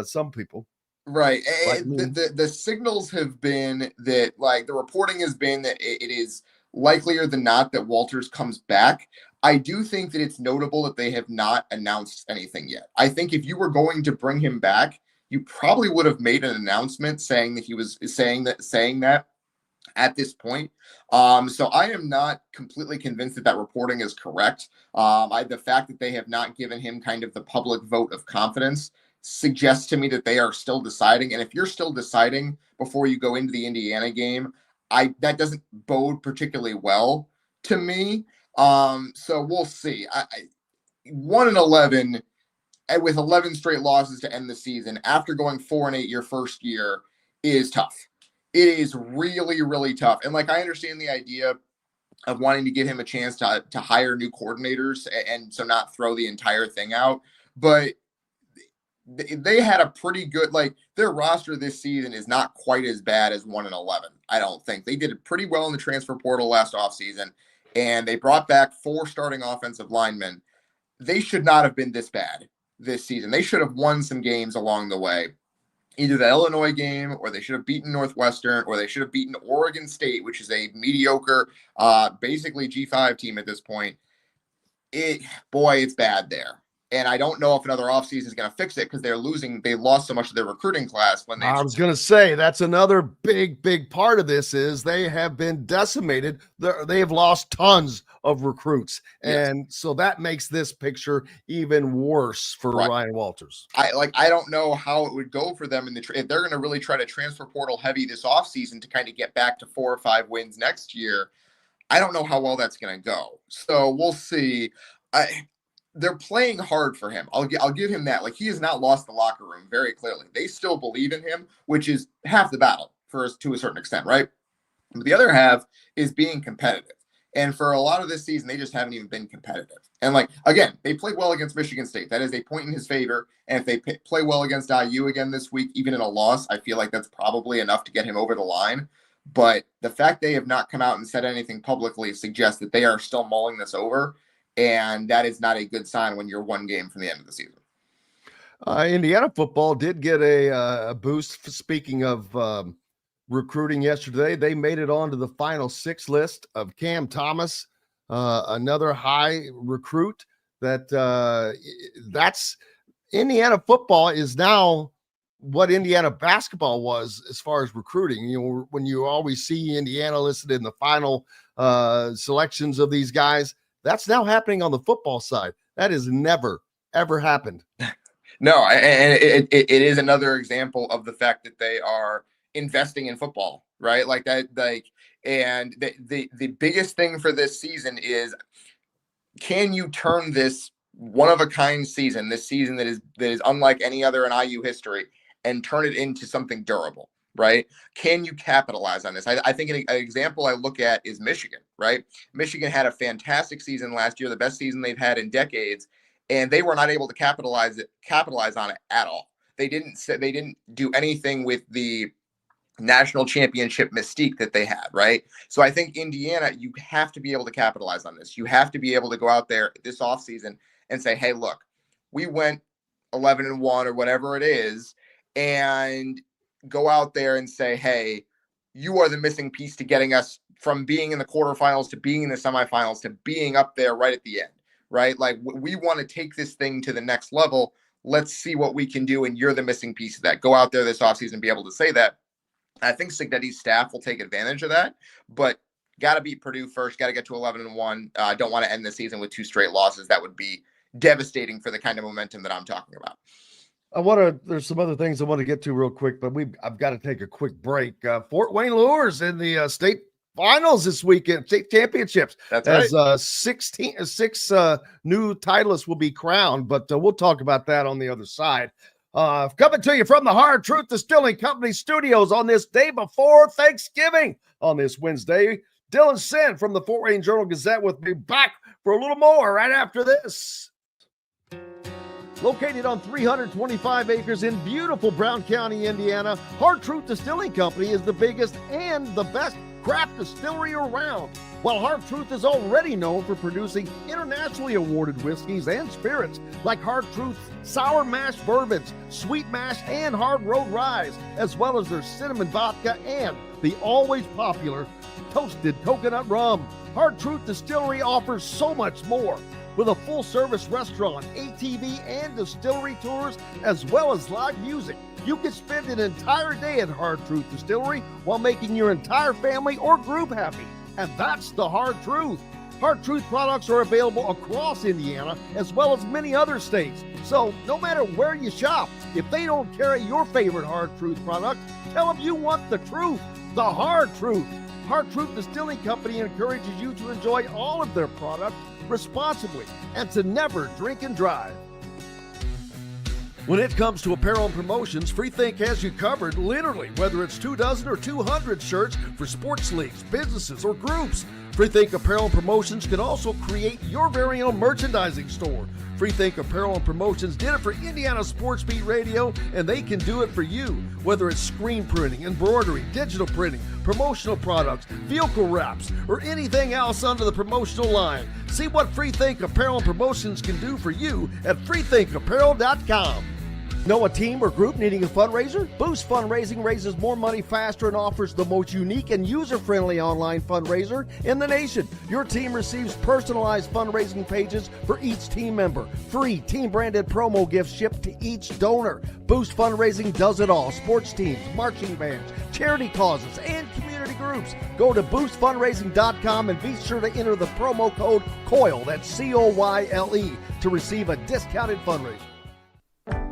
some people. Right. Like the signals have been that, like, the reporting has been that it is likelier than not that Walters comes back. I do think that it's notable that they have not announced anything yet. I think if you were going to bring him back, you probably would have made an announcement saying that he was saying that at this point. So I am not completely convinced that reporting is correct. The fact that they have not given him kind of the public vote of confidence suggests to me that they are still deciding. And if you're still deciding before you go into the Indiana game, that doesn't bode particularly well to me. So we'll see. 1-11 with 11 straight losses to end the season after going 4-8 your first year is tough. It is really, really tough. And, like, I understand the idea of wanting to give him a chance to hire new coordinators and so not throw the entire thing out. But they had a pretty good, like, their roster this season is not quite as bad as 1-11. I don't think. They did pretty well in the transfer portal last offseason, and they brought back 4 starting offensive linemen. They should not have been this bad this season. They should have won some games along the way, either the Illinois game, or they should have beaten Northwestern, or they should have beaten Oregon State, which is a mediocre, basically G5 team at this point. It's bad there. And I don't know if another offseason is going to fix it because they lost so much of their recruiting class when they. I was going to say that's another big part of this is they have been decimated. They have lost tons of recruits. Yes. And so that makes this picture even worse for Ryan Walters. I don't know how it would go for them if they're going to really try to transfer portal heavy this offseason to kind of get back to 4 or 5 wins next year. I don't know how well that's going to go. So we'll see. They're playing hard for him. I'll give him that. Like, he has not lost the locker room very clearly. They still believe in him, which is half the battle to a certain extent, right? But the other half is being competitive. And for a lot of this season, they just haven't even been competitive. And, like, again, they played well against Michigan State. That is a point in his favor. And if they play well against IU again this week, even in a loss, I feel like that's probably enough to get him over the line. But the fact they have not come out and said anything publicly suggests that they are still mulling this over. And that is not a good sign when you're 1 game from the end of the season. Indiana football did get a boost. Speaking of recruiting yesterday, they made it onto the final 6 list of Cam Thomas, another high recruit. That's Indiana football is now what Indiana basketball was as far as recruiting. You know, when you always see Indiana listed in the final selections of these guys, that's now happening on the football side. That has never, ever happened. No, and it is another example of the fact that they are investing in football, right? Like that, and the biggest thing for this season is, can you turn this one-of-a-kind season, this season that is unlike any other in IU history, and turn it into something durable? Right? Can you capitalize on this? I think an example I look at is Michigan, right? Michigan had a fantastic season last year, the best season they've had in decades, and they were not able to capitalize on it at all. They didn't do anything with the national championship mystique that they had, right? So I think Indiana, you have to be able to capitalize on this. You have to be able to go out there this offseason and say, hey, look, we went 11-1 or whatever it is, and go out there and say, hey, you are the missing piece to getting us from being in the quarterfinals to being in the semifinals to being up there right at the end, right? Like we want to take this thing to the next level. Let's see what we can do. And you're the missing piece of that. Go out there this offseason and be able to say that. I think Signetti's staff will take advantage of that, but got to beat Purdue first, got to get to 11-1. Don't want to end the season with 2 straight losses. That would be devastating for the kind of momentum that I'm talking about. There's some other things I want to get to real quick, but I've got to take a quick break. Fort Wayne Lures in the state finals this weekend, state championships. That's right. As 6 new titleists will be crowned, but we'll talk about that on the other side. Coming to you from the Hard Truth Distilling Company studios on this day before Thanksgiving on this Wednesday. Dylan Sinn from the Fort Wayne Journal-Gazette with me, back for a little more right after this. Located on 325 acres in beautiful Brown County, Indiana, Hard Truth Distilling Company is the biggest and the best craft distillery around. While Hard Truth is already known for producing internationally awarded whiskeys and spirits like Hard Truth's sour mash bourbons, sweet mash, and hard road ryes, as well as their cinnamon vodka and the always popular toasted coconut rum. Hard Truth Distillery offers so much more. With a full-service restaurant, ATV, and distillery tours, as well as live music, you can spend an entire day at Hard Truth Distillery while making your entire family or group happy. And that's the Hard Truth. Hard Truth products are available across Indiana, as well as many other states. So no matter where you shop, if they don't carry your favorite Hard Truth product, tell them you want the truth, the Hard Truth. Hard Truth Distilling Company encourages you to enjoy all of their products responsibly and to never drink and drive. When it comes to apparel and promotions, Freethink has you covered, literally, whether it's 24 or 200 shirts for sports leagues, businesses, or groups. Freethink Apparel and Promotions can also create your very own merchandising store. Freethink Apparel and Promotions did it for Indiana Sports Beat Radio, and they can do it for you. Whether it's screen printing, embroidery, digital printing, promotional products, vehicle wraps, or anything else under the promotional line. See what Freethink Apparel and Promotions can do for you at freethinkapparel.com. Know a team or group needing a fundraiser? Boost Fundraising raises more money faster and offers the most unique and user-friendly online fundraiser in the nation. Your team receives personalized fundraising pages for each team member. Free team-branded promo gifts shipped to each donor. Boost Fundraising does it all. Sports teams, marching bands, charity causes, and community groups. Go to boostfundraising.com and be sure to enter the promo code COYLE, that's COYLE, to receive a discounted fundraiser.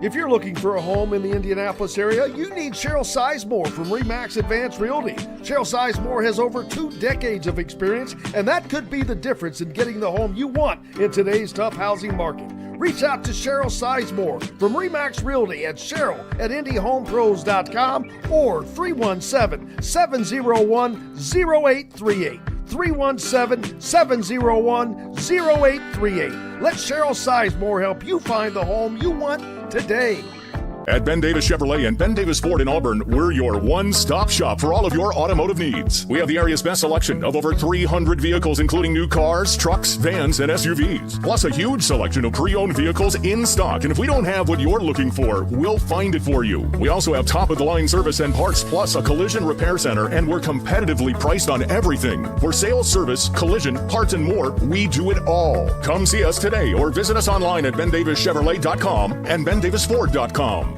If you're looking for a home in the Indianapolis area, you need Cheryl Sizemore from RE/MAX Advanced Realty. Cheryl Sizemore has over 2 decades of experience, and that could be the difference in getting the home you want in today's tough housing market. Reach out to Cheryl Sizemore from RE/MAX Realty at Cheryl@IndyHomePros.com or 317-701-0838. 317-701-0838. Let Cheryl Sizemore help you find the home you want today. At Ben Davis Chevrolet and Ben Davis Ford in Auburn, we're your one-stop shop for all of your automotive needs. We have the area's best selection of over 300 vehicles, including new cars, trucks, vans, and SUVs. Plus a huge selection of pre-owned vehicles in stock. And if we don't have what you're looking for, we'll find it for you. We also have top-of-the-line service and parts, plus a collision repair center, and we're competitively priced on everything. For sales, service, collision, parts, and more, we do it all. Come see us today or visit us online at BenDavisChevrolet.com and BenDavisFord.com.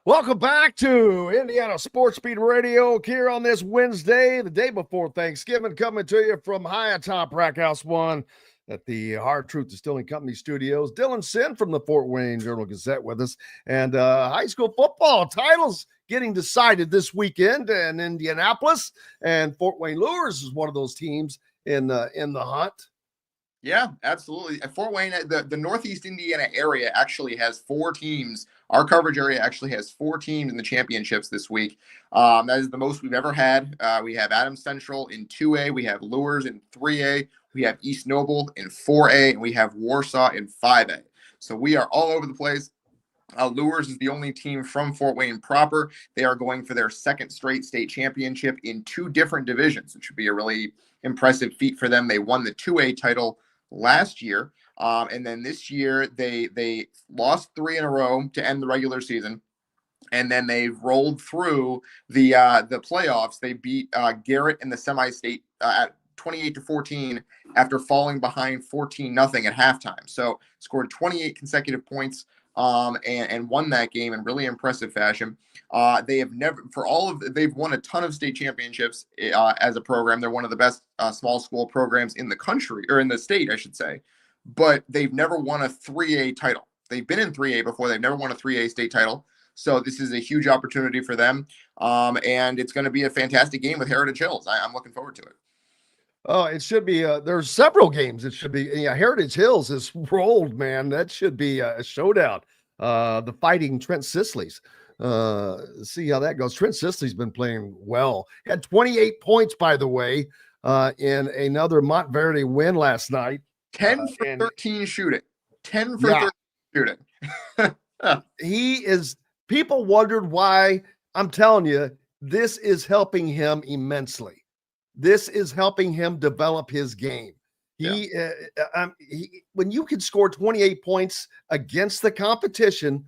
Welcome back to Indiana Sports Beat Radio here on this Wednesday, the day before Thanksgiving, coming to you from high atop Rack House 1 at the Hard Truth Distilling Company studios. Dylan Sinn from the Fort Wayne Journal-Gazette with us. And high school football titles getting decided this weekend in Indianapolis. And Fort Wayne Lures is one of those teams in the hunt. Yeah, absolutely. Fort Wayne, the Northeast Indiana area actually has 4 teams. Our coverage area actually has 4 teams in the championships this week. That is the most we've ever had. We have Adams Central in 2A. We have Lures in 3A. We have East Noble in 4A. And we have Warsaw in 5A. So we are all over the place. Lures is the only team from Fort Wayne proper. They are going for their 2nd straight state championship in 2 different divisions, which should be a really impressive feat for them. They won the 2A title last year. And then this year they lost 3 in a row to end the regular season. And then they've rolled through the playoffs. They beat Garrett in the semi-state at 28-14 after falling behind 14-0 at halftime. So scored 28 consecutive points and won that game in really impressive fashion. They have never, they've won a ton of state championships as a program. They're one of the best small school programs in the country, or in the state, I should say. But they've never won a 3A title. They've been in 3A before. They've never won a 3A state title. So this is a huge opportunity for them. And it's going to be a fantastic game with Heritage Hills. I'm looking forward to it. Oh, it should be. There's several games. It should be. Yeah, Heritage Hills is rolled, man. That should be a showdown. The Fighting Trent Sisley's. See how that goes. Trent Sisley's been playing well. Had 28 points, by the way, in another Montverde win last night. 10 for 13 shooting. 10 for 13 shooting. He is. People wondered why. I'm telling you, this is helping him immensely. This is helping him develop his game. When you can score 28 points against the competition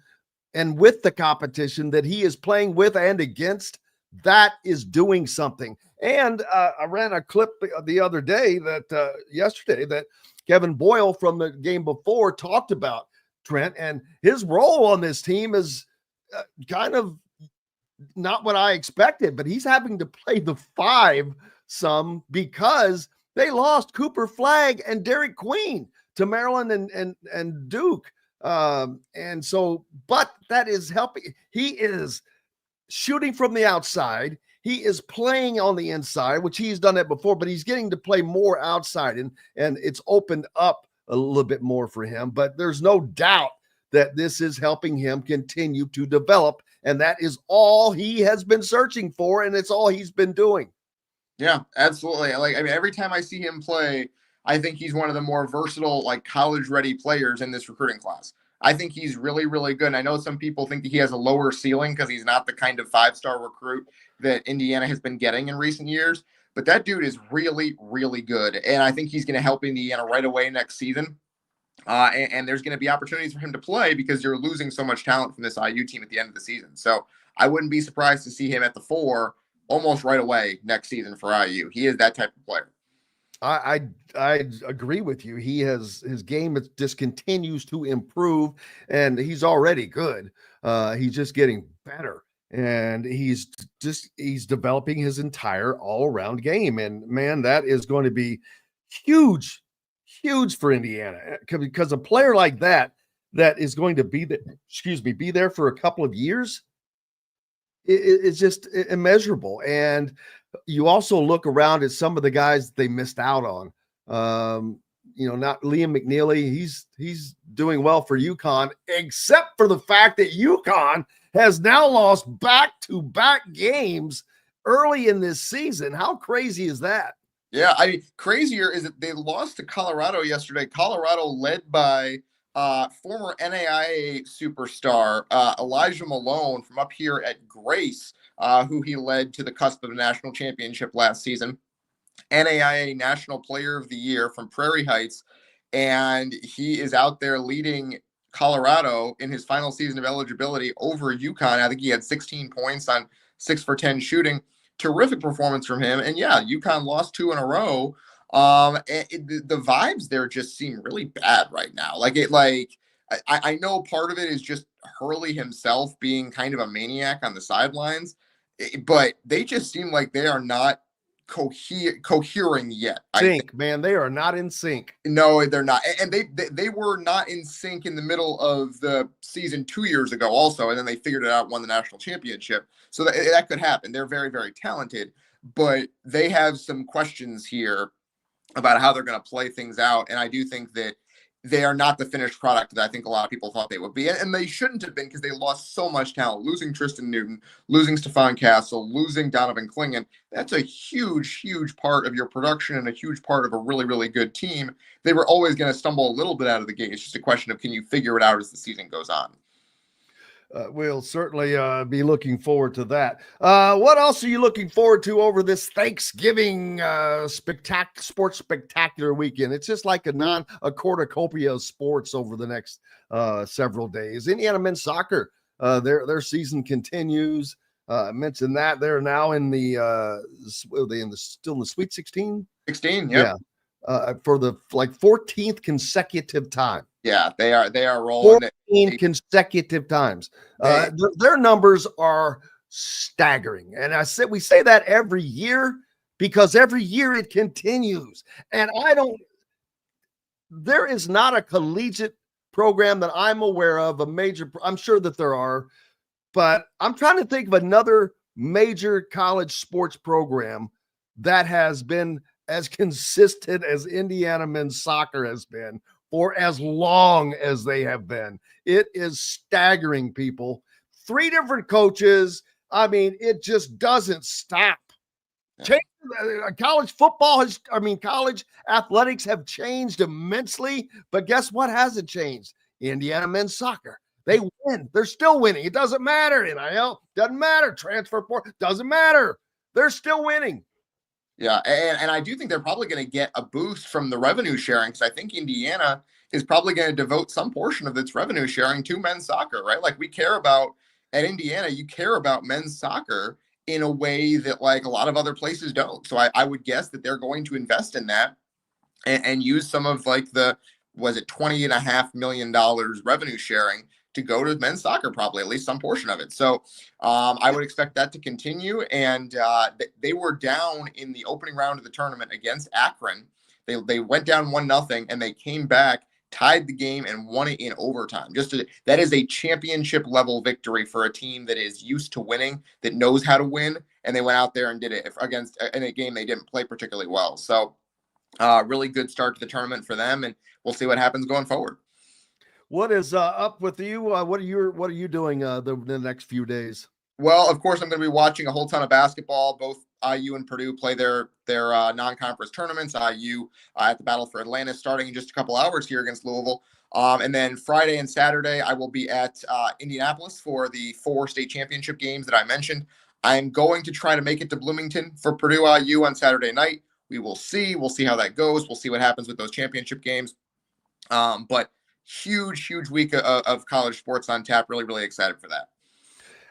and with the competition that he is playing with and against, that is doing something. And I ran a clip the other day yesterday that Kevin Boyle from the game before talked about Trent, and his role on this team is kind of not what I expected, but he's having to play the 5 some because they lost Cooper Flagg and Derek Queen to Maryland and Duke. And so, but that is helping. He is shooting from the outside. He is playing on the inside, which he's done that before, but he's getting to play more outside, and it's opened up a little bit more for him. But there's no doubt that this is helping him continue to develop, and that is all he has been searching for, and it's all he's been doing. Yeah, absolutely. Every time I see him play, I think he's one of the more versatile, college-ready players in this recruiting class. I think he's really, really good. And I know some people think that he has a lower ceiling because he's not the kind of 5-star recruit that Indiana has been getting in recent years. But that dude is really, really good. And I think he's going to help Indiana right away next season. And there's going to be opportunities for him to play because you're losing so much talent from this IU team at the end of the season. So I wouldn't be surprised to see him at the 4 almost right away next season for IU. He is that type of player. I agree with you. His game just continues to improve, and he's already good. He's just getting better, and he's developing his entire all-around game. And man, that is going to be huge for Indiana, because a player like that is going to be there for a couple of years. It's just immeasurable. And you also look around at some of the guys they missed out on. Not Liam McNeely. He's doing well for UConn, except for the fact that UConn has now lost back-to-back games early in this season. How crazy is that? Yeah, crazier is that they lost to Colorado yesterday. Colorado led by former NAIA superstar Elijah Malone from up here at Grace, who he led to the cusp of a national championship last season. NAIA National Player of the Year from Prairie Heights, and he is out there leading Colorado in his final season of eligibility over UConn. I think he had 16 points on 6 for 10 shooting. Terrific performance from him. And yeah, UConn lost 2 in a row. The vibes there just seem really bad right now. I know part of it is just Hurley himself being kind of a maniac on the sidelines, but they just seem like they are not cohering yet. Man, they are not in sync. No, they're not. And they were not in sync in the middle of the season 2 years ago also, and then they figured it out, won the national championship. So that could happen. They're very, very talented, but they have some questions here about how they're going to play things out. And I do think that they are not the finished product that I think a lot of people thought they would be. And they shouldn't have been, because they lost so much talent, losing Tristan Newton, losing Stephon Castle, losing Donovan Klingon. That's a huge, huge part of your production and a huge part of a really, really good team. They were always going to stumble a little bit out of the gate. It's just a question of, can you figure it out as the season goes on? We'll certainly be looking forward to that. What else are you looking forward to over this Thanksgiving sports spectacular weekend? It's just like a cornucopia of sports over the next several days. Indiana men's soccer Their season continues. I mentioned that they're now in still in the Sweet 16. 16, yeah. For the 14th consecutive time. Yeah, they are rolling 14 consecutive times. Their numbers are staggering, and we say that every year because every year it continues. And there is not a collegiate program that I'm aware of, I'm sure that there are, but I'm trying to think of another major college sports program that has been as consistent as Indiana men's soccer has been for as long as they have been. It is staggering, people. 3 different coaches. It just doesn't stop. College football college athletics have changed immensely, but guess what hasn't changed? Indiana men's soccer. They win. They're still winning. It doesn't matter. NIL doesn't matter. Transfer portal doesn't matter. They're still winning. Yeah, and I do think they're probably going to get a boost from the revenue sharing, because I think Indiana is probably going to devote some portion of its revenue sharing to men's soccer, right? Like, we care about, at Indiana, you care about men's soccer in a way that a lot of other places don't. So I would guess that they're going to invest in that and use some of $20.5 million revenue sharing to go to men's soccer, probably at least some portion of it. So I would expect that to continue. And they were down in the opening round of the tournament against Akron. They went down 1-0 and they came back, tied the game, and won it in overtime. That is a championship level victory for a team that is used to winning, that knows how to win. And they went out there and did it in a game they didn't play particularly well. So really good start to the tournament for them. And we'll see what happens going forward. What is up with you? What are you doing the next few days? Well, of course, I'm going to be watching a whole ton of basketball. Both IU and Purdue play their non-conference tournaments. IU at the Battle for Atlantis starting in just a couple hours here against Louisville. And then Friday and Saturday, I will be at Indianapolis for the 4 state championship games that I mentioned. I'm going to try to make it to Bloomington for Purdue IU on Saturday night. We will see. We'll see how that goes. We'll see what happens with those championship games. But huge week of college sports on tap. Really, really excited for that.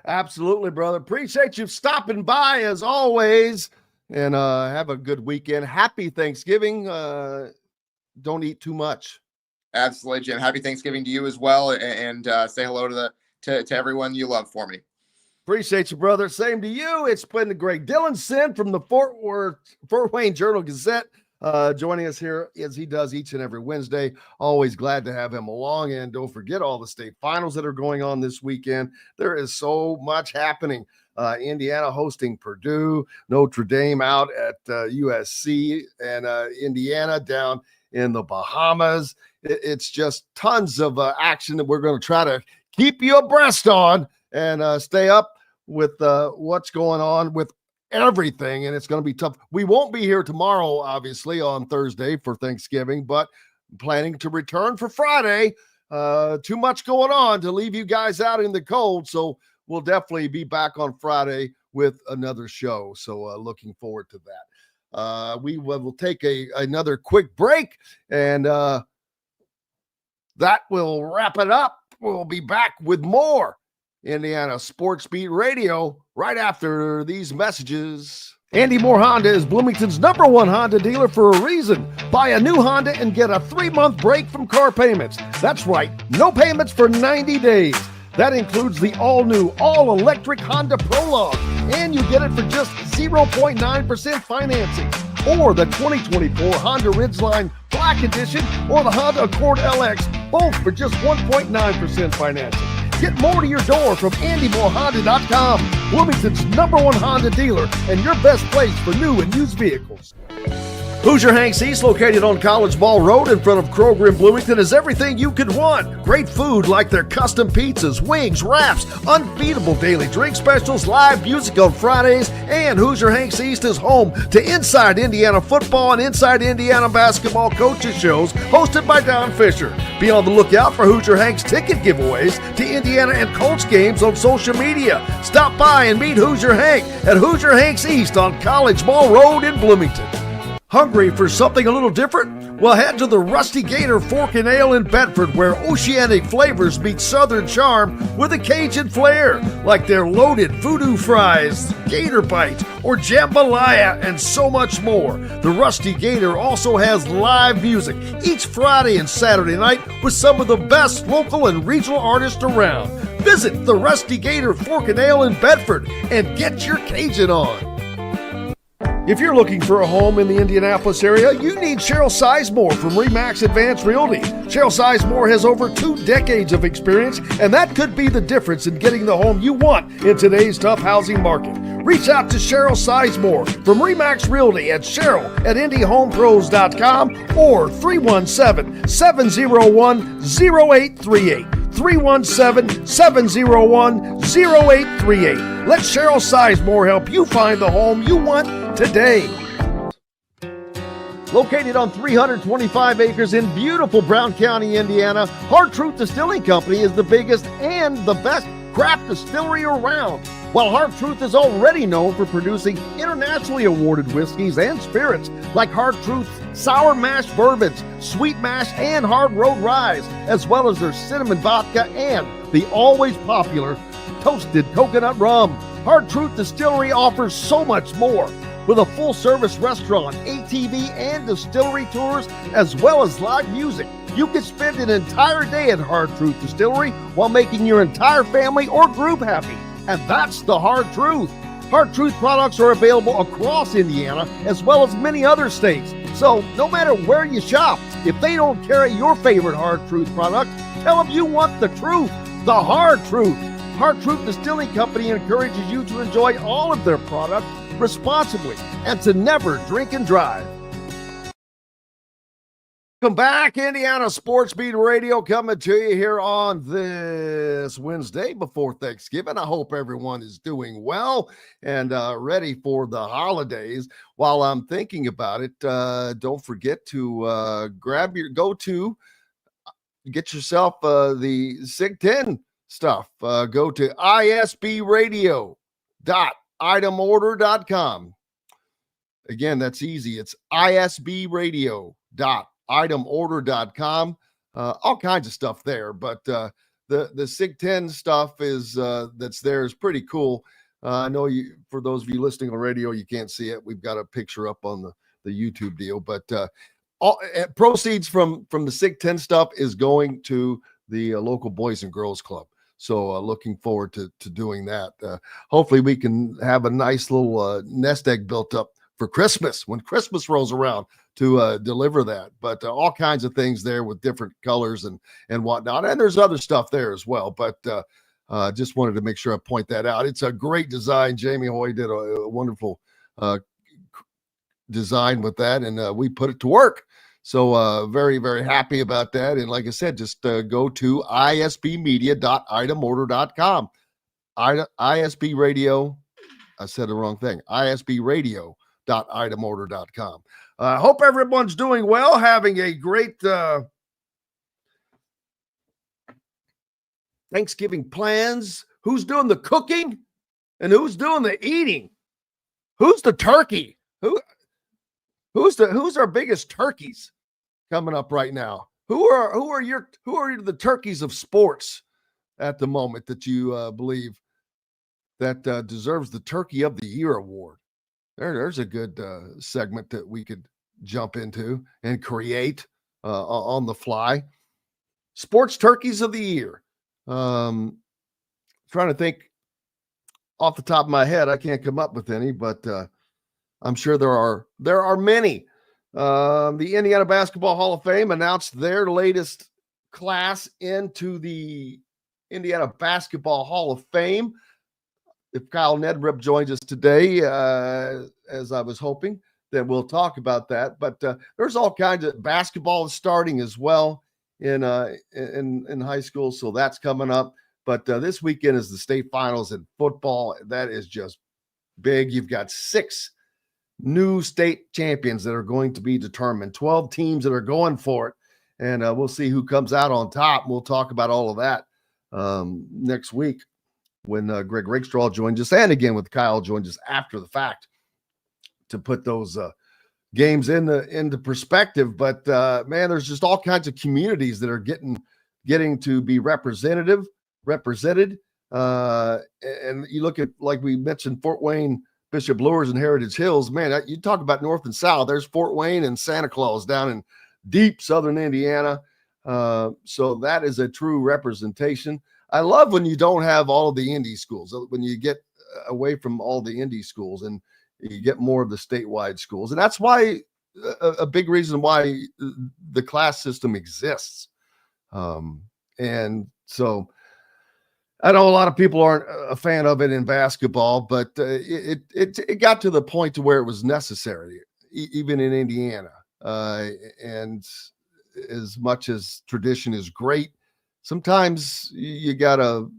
Absolutely, brother. Appreciate you stopping by as always, and have a good weekend. Happy Thanksgiving. Don't eat too much. Absolutely, Jim. Happy Thanksgiving to you as well, and say hello to everyone you love for me. Appreciate you, brother. Same to you. It's been great. Dylan Sinn from the Fort Wayne Journal-Gazette joining us here as he does each and every Wednesday. Always glad to have him along. And don't forget all the state finals that are going on this weekend. There is so much happening. Indiana hosting Purdue, Notre Dame out at USC, and Indiana down in the Bahamas. It's just tons of action that we're going to try to keep you abreast on and stay up with what's going on with everything, and it's going to be tough. We won't be here tomorrow, obviously, on Thursday for Thanksgiving, but planning to return for Friday. Too much going on to leave you guys out in the cold, so we'll definitely be back on Friday with another show. So looking forward to that. We will take another quick break, and that will wrap it up. We'll be back with more Indiana Sports Beat Radio right after these messages. Andy Moore Honda is Bloomington's #1 Honda dealer for a reason. Buy a new Honda and get a 3-month break from car payments. That's right, no payments for 90 days. That includes the all-new, all-electric Honda Prologue, and you get it for just 0.9% financing. Or the 2024 Honda Ridgeline Black Edition or the Honda Accord LX, both for just 1.9% financing. Get more to your door from AndyMooreHonda.com, Bloomington's #1 Honda dealer and your best place for new and used vehicles. Hoosier Hanks East, located on College Ball Road in front of Kroger in Bloomington, is everything you could want. Great food like their custom pizzas, wings, wraps, unbeatable daily drink specials, live music on Fridays, and Hoosier Hanks East is home to Inside Indiana Football and Inside Indiana Basketball coaches shows hosted by Don Fisher. Be on the lookout for Hoosier Hanks ticket giveaways to Indiana and Colts games on social media. Stop by and meet Hoosier Hank at Hoosier Hanks East on College Ball Road in Bloomington. Hungry for something a little different? Well, head to the Rusty Gator Fork and Ale in Bedford, where oceanic flavors meet southern charm with a Cajun flair, like their loaded voodoo fries, gator bites, or jambalaya, and so much more. The Rusty Gator also has live music each Friday and Saturday night with some of the best local and regional artists around. Visit the Rusty Gator Fork and Ale in Bedford and get your Cajun on. If you're looking for a home in the Indianapolis area, you need Cheryl Sizemore from RE/MAX Advanced Realty. Cheryl Sizemore has over 2 decades of experience, and that could be the difference in getting the home you want in today's tough housing market. Reach out to Cheryl Sizemore from RE/MAX Realty at Cheryl@IndyHomePros.com or 317-701-0838. 317-701-0838. Let Cheryl Sizemore help you find the home you want today. Located on 325 acres in beautiful Brown County, Indiana, Hard Truth Distilling Company is the biggest and the best craft distillery around. While Hard Truth is already known for producing internationally awarded whiskeys and spirits like Hard Truth's sour mash bourbons, sweet mash, and hard road ryes, as well as their cinnamon vodka and the always popular toasted coconut rum. Hard Truth Distillery offers so much more. With a full-service restaurant, ATV, and distillery tours, as well as live music, you can spend an entire day at Hard Truth Distillery while making your entire family or group happy. And that's the Hard Truth. Hard Truth products are available across Indiana as well as many other states. So no matter where you shop, if they don't carry your favorite Hard Truth product, tell them you want the truth, the Hard Truth. Hard Truth Distilling Company encourages you to enjoy all of their products responsibly and to never drink and drive. Welcome back, Indiana Sports Beat Radio, coming to you here on this Wednesday before Thanksgiving. I hope everyone is doing well and ready for the holidays. While I'm thinking about it, don't forget to get yourself the SIG 10 stuff. Go to isbradio.itemorder.com. Again, that's easy. It's isbradio.itemorder.com. All kinds of stuff there, but the SIG 10 stuff is that's there is pretty cool. I know you, for those of you listening on radio, you can't see it. We've got a picture up on the YouTube deal, but all proceeds from the SIG 10 stuff is going to the local Boys and Girls Club. So looking forward to doing that. Hopefully we can have a nice little nest egg built up for Christmas when Christmas rolls around to deliver that. But all kinds of things there with different colors and whatnot. And there's other stuff there as well. But just wanted to make sure I point that out. It's a great design. Jamie Hoy did a wonderful design with that, and we put it to work. So very, very happy about that. And like I said, just go to isbmedia.itemorder.com. ISB Radio. I said the wrong thing. isbradio.itemorder.com. I hope everyone's doing well, having a great Thanksgiving plans. Who's doing the cooking and who's doing the eating? Who's the turkey? Who's our biggest turkeys coming up right now? Who are the turkeys of sports at the moment that you believe that deserves the Turkey of the Year award? There's a good segment that we could jump into and create on the fly. Sports turkeys of the year. Trying to think off the top of my head. I can't come up with any, but I'm sure there are many. The Indiana Basketball Hall of Fame announced their latest class into the Indiana Basketball Hall of Fame. If Kyle Neddenriep joins us today, as I was hoping, then we'll talk about that. But there's all kinds of basketball is starting as well in high school, so that's coming up. But this weekend is the state finals in football. That is just big. You've got 6 new state champions that are going to be determined, 12 teams that are going for it, and we'll see who comes out on top. We'll talk about all of that next week when Greg Rakestraw joins us, and again with Kyle joins us after the fact to put those games into perspective. But man, there's just all kinds of communities that are getting to be represented. And you look at, like we mentioned, Fort Wayne, Bishop Lures, and Heritage Hills. Man, you talk about North and South. There's Fort Wayne and Santa Claus down in deep Southern Indiana. So that is a true representation. I love when you don't have all of the indie schools, when you get away from all the indie schools and you get more of the statewide schools. And that's why a big reason why the class system exists. And so I know a lot of people aren't a fan of it in basketball, but it got to the point to where it was necessary, even in Indiana. And as much as tradition is great, sometimes you gotta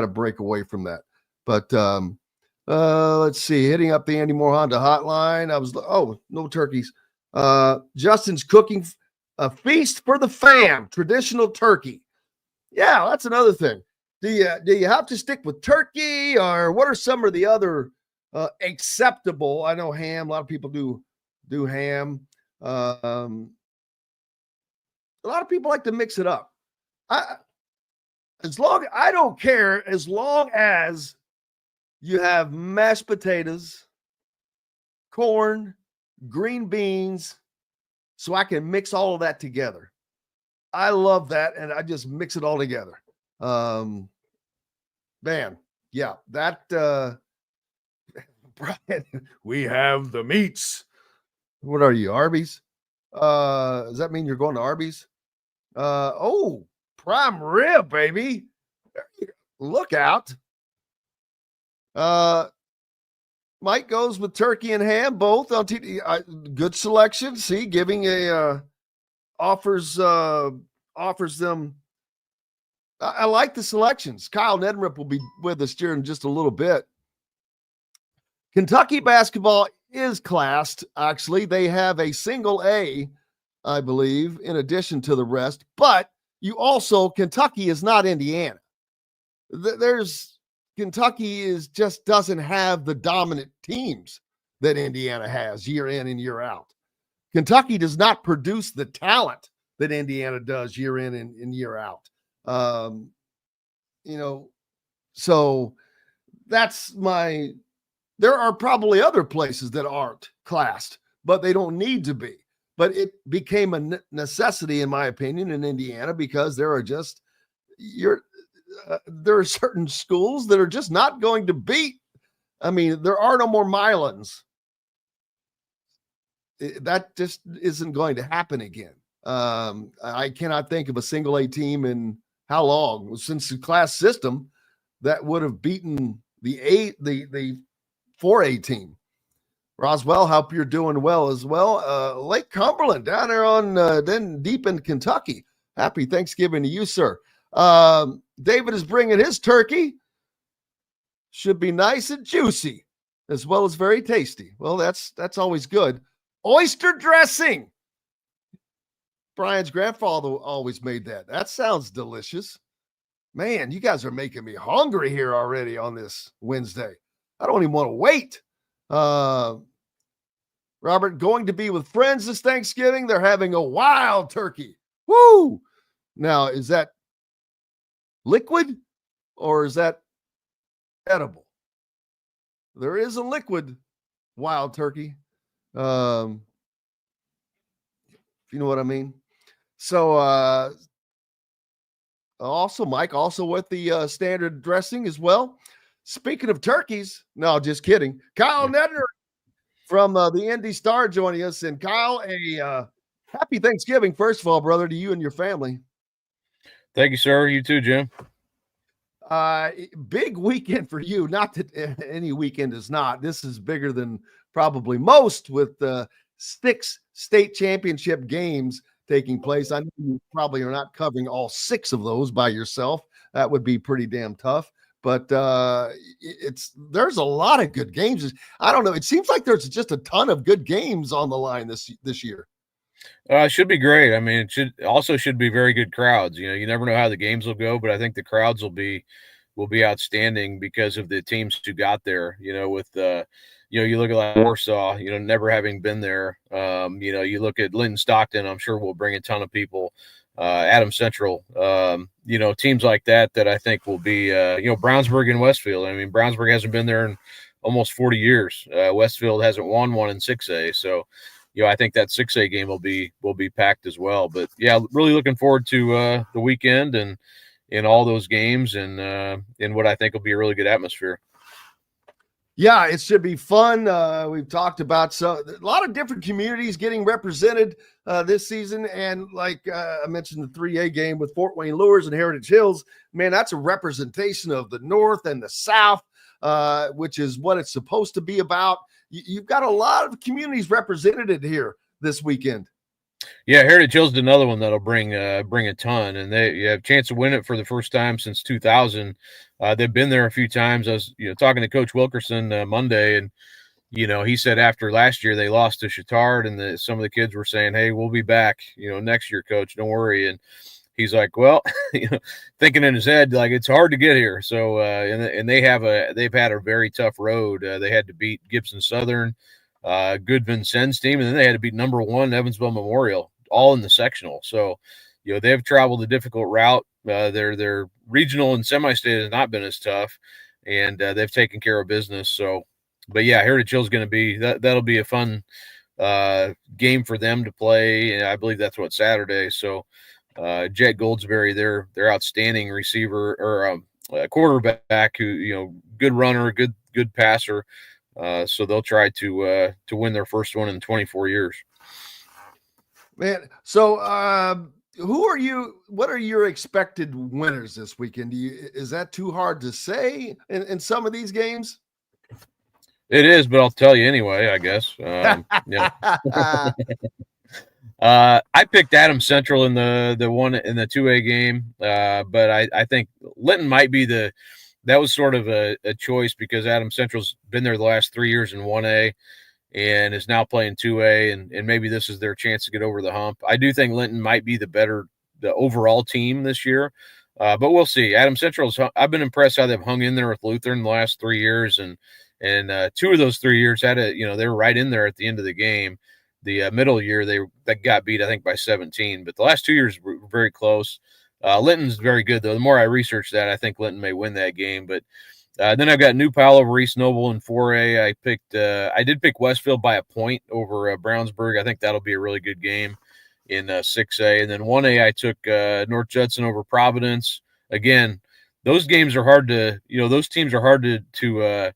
break away from that. But let's see, hitting up the Andy Moore Honda hotline. No turkeys. Justin's cooking a feast for the fam, traditional turkey. Yeah, that's another thing. Do you have to stick with turkey, or what are some of the other acceptable? I know ham. A lot of people do ham. A lot of people like to mix it up. I don't care as long as you have mashed potatoes, corn, green beans, so I can mix all of that together. I love that, and I just mix it all together. Man, yeah, that Brian, we have the meats. What are you, Arby's? Does that mean you're going to Arby's? Prime rib, baby. Look out. Mike goes with turkey and ham, both on TD. Good selection. See, giving offers them. I like the selections. Kyle Neddenriep will be with us here in just a little bit. Kentucky basketball is classed. Actually, they have a single A, I believe, in addition to the rest. But Kentucky is not Indiana. Kentucky just doesn't have the dominant teams that Indiana has year in and year out. Kentucky does not produce the talent that Indiana does year in and year out. So that's there are probably other places that aren't classed, but they don't need to be. But it became a necessity, in my opinion, in Indiana, because there are certain schools that are just not going to beat. I mean, there are no more Milans. That just isn't going to happen again. I cannot think of a single A team in how long since the class system that would have beaten the 4A team. Roswell, hope you're doing well as well. Lake Cumberland down there on then deep in Kentucky. Happy Thanksgiving to you, sir. David is bringing his turkey. Should be nice and juicy, as well as very tasty. Well, that's always good. Oyster dressing. Brian's grandfather always made that. That sounds delicious. Man, you guys are making me hungry here already on this Wednesday. I don't even want to wait. Robert, going to be with friends this Thanksgiving. They're having a wild turkey. Woo! Now, is that liquid or is that edible? There is a liquid wild turkey. If you know what I mean. So also Mike, also with the standard dressing as well. Speaking of turkeys, no, just kidding. Kyle Neddenriep from the Indy Star joining us. And Kyle, a happy Thanksgiving, first of all, brother, to you and your family. Thank you, sir. You too, Jim. Big weekend for you. Not that any weekend is not. This is bigger than probably most, with 6 state championship games taking place. I know you probably are not covering all 6 of those by yourself. That would be pretty damn tough. But there's a lot of good games. I don't know. It seems like there's just a ton of good games on the line this year. It should be great. I mean, it should be very good crowds. You never know how the games will go, but I think the crowds will be will be outstanding because of the teams who got there. With you look at like Warsaw, never having been there. You look at Linton Stockton, I'm sure will bring a ton of people. Adam Central, teams like that I think will be, Brownsburg and Westfield. I mean, Brownsburg hasn't been there in almost 40 years. Westfield hasn't won one in 6A. So, I think that 6A game will be packed as well. But yeah, really looking forward to the weekend and all those games and what I think will be a really good atmosphere. Yeah, it should be fun. We've talked about a lot of different communities getting represented this season. And like I mentioned, the 3A game with Fort Wayne Lures and Heritage Hills, man, that's a representation of the North and the South, which is what it's supposed to be about. You've got a lot of communities represented here this weekend. Yeah, Heritage Hills is another one that'll bring a ton, and you have a chance to win it for the first time since 2000. They've been there a few times. I was talking to Coach Wilkerson Monday, and he said after last year they lost to Chittard, and some of the kids were saying, "Hey, we'll be back, next year, Coach. Don't worry." And he's like, "Well, thinking in his head like it's hard to get here." So and they've had a very tough road. They had to beat Gibson Southern. Good Vincennes team, and then they had to beat number 1 Evansville Memorial, all in the sectional. So, they've traveled a difficult route. Their regional and semi-state has not been as tough, and they've taken care of business. So, but yeah, Heritage Hill is going to be that'll be a fun game for them to play. And I believe that's what Saturday. So, Jet Goldsberry, their outstanding receiver or quarterback who good runner, good passer. So they'll try to win their first one in 24 years. Man, so what are your expected winners this weekend? Is that too hard to say in some of these games? It is, but I'll tell you anyway, I guess. I picked Adams Central in the one in the 2A game, but I think Linton might be that was sort of a choice because Adams Central's been there the last 3 years in 1A and is now playing 2A, and maybe this is their chance to get over the hump. I do think Linton might be the overall team this year, but we'll see. Adams Central's I've been impressed how they've hung in there with Lutheran the last 3 years, and 2 of those 3 years they were right in there at the end of the game. The middle year they got beat, I think, by 17, but the last 2 years were very close. Linton's very good, though. The more I research that, I think Linton may win that game. But then I've got New Pal over East Noble in 4A. I did pick Westfield by a point over Brownsburg. I think that'll be a really good game in 6A. And then 1A, I took North Judson over Providence. Again, those games are hard to, those teams are hard to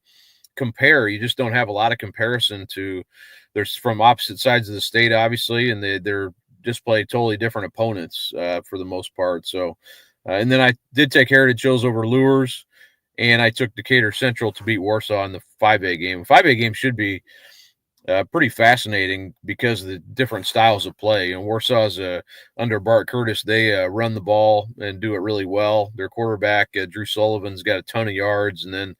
compare. You just don't have a lot of comparison to. They're from opposite sides of the state, obviously, and they're just play totally different opponents for the most part. So, and then I did take Heritage Hills over Lures, and I took Decatur Central to beat Warsaw in the 5A game. 5A game should be pretty fascinating because of the different styles of play. Warsaw's under Bart Curtis, they run the ball and do it really well. Their quarterback, Drew Sullivan's got a ton of yards, and then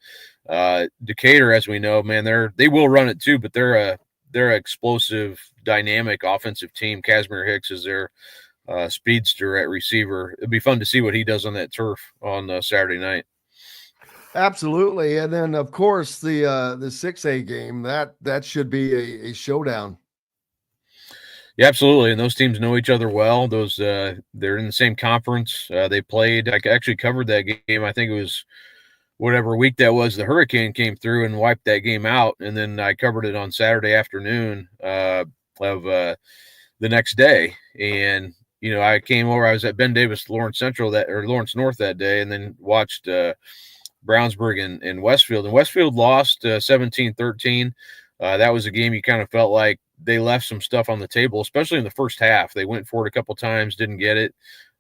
Decatur, as we know, man, they will run it too, but they're an explosive, dynamic offensive team. Casimir Hicks is their speedster at receiver. It'd be fun to see what he does on that turf on Saturday night. Absolutely. And then, of course, the 6A game, that should be a showdown. Yeah, absolutely. And those teams know each other well. They're in the same conference. They played. I actually covered that game. I think it was whatever week that was, the hurricane came through and wiped that game out. And then I covered it on Saturday afternoon of the next day. And, I came over, I was at Ben Davis Lawrence North that day, and then watched Brownsburg and Westfield. And Westfield lost 17-13. That was a game you kind of felt like they left some stuff on the table, especially in the first half. They went for it a couple times, didn't get it.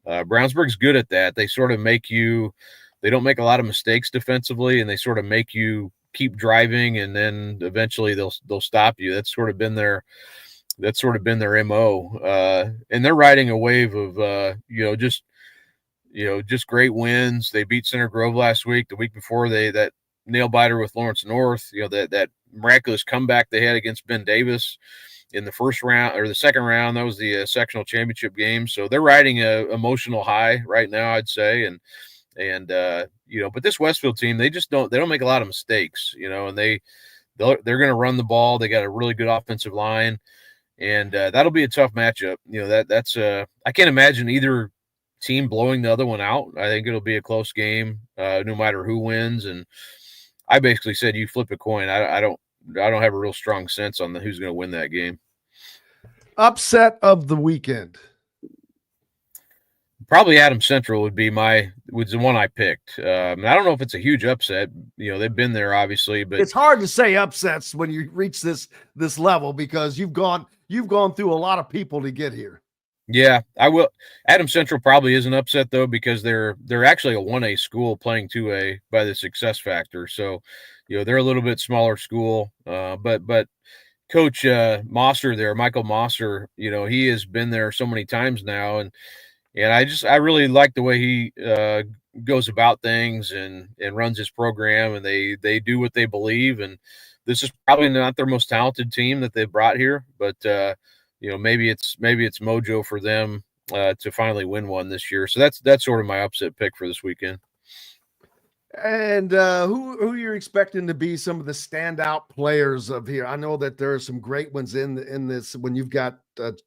Brownsburg's good at that. They sort of they don't make a lot of mistakes defensively, and they sort of make you keep driving, and then eventually they'll stop you. That's sort of been their MO. And they're riding a wave of just great wins. They beat Center Grove last week. The week before, that nail biter with Lawrence North. That miraculous comeback they had against Ben Davis in the first round or the second round. That was the sectional championship game. So they're riding a emotional high right now, I'd say. And And but this Westfield team, they don't make a lot of mistakes, and they're going to run the ball. They got a really good offensive line, and that'll be a tough matchup. That's I can't imagine either team blowing the other one out. I think it'll be a close game, no matter who wins. And I basically said you flip a coin. I don't have a real strong sense on who's going to win that game. Upset of the weekend. Probably Adams Central was the one I picked. I don't know if it's a huge upset. They've been there obviously, but it's hard to say upsets when you reach this level because you've gone through a lot of people to get here. Yeah, I will. Adams Central probably is an upset though because they're actually a 1A school playing 2A by the success factor. So, they're a little bit smaller school, but Coach Mosser there, Michael Mosser, he has been there so many times now, and I really like the way he goes about things and runs his program, and they do what they believe. And this is probably not their most talented team that they've brought here, but maybe it's mojo for them to finally win one this year. So that's sort of my upset pick for this weekend. And who you're expecting to be some of the standout players of here? I know that there are some great ones in this. When you've got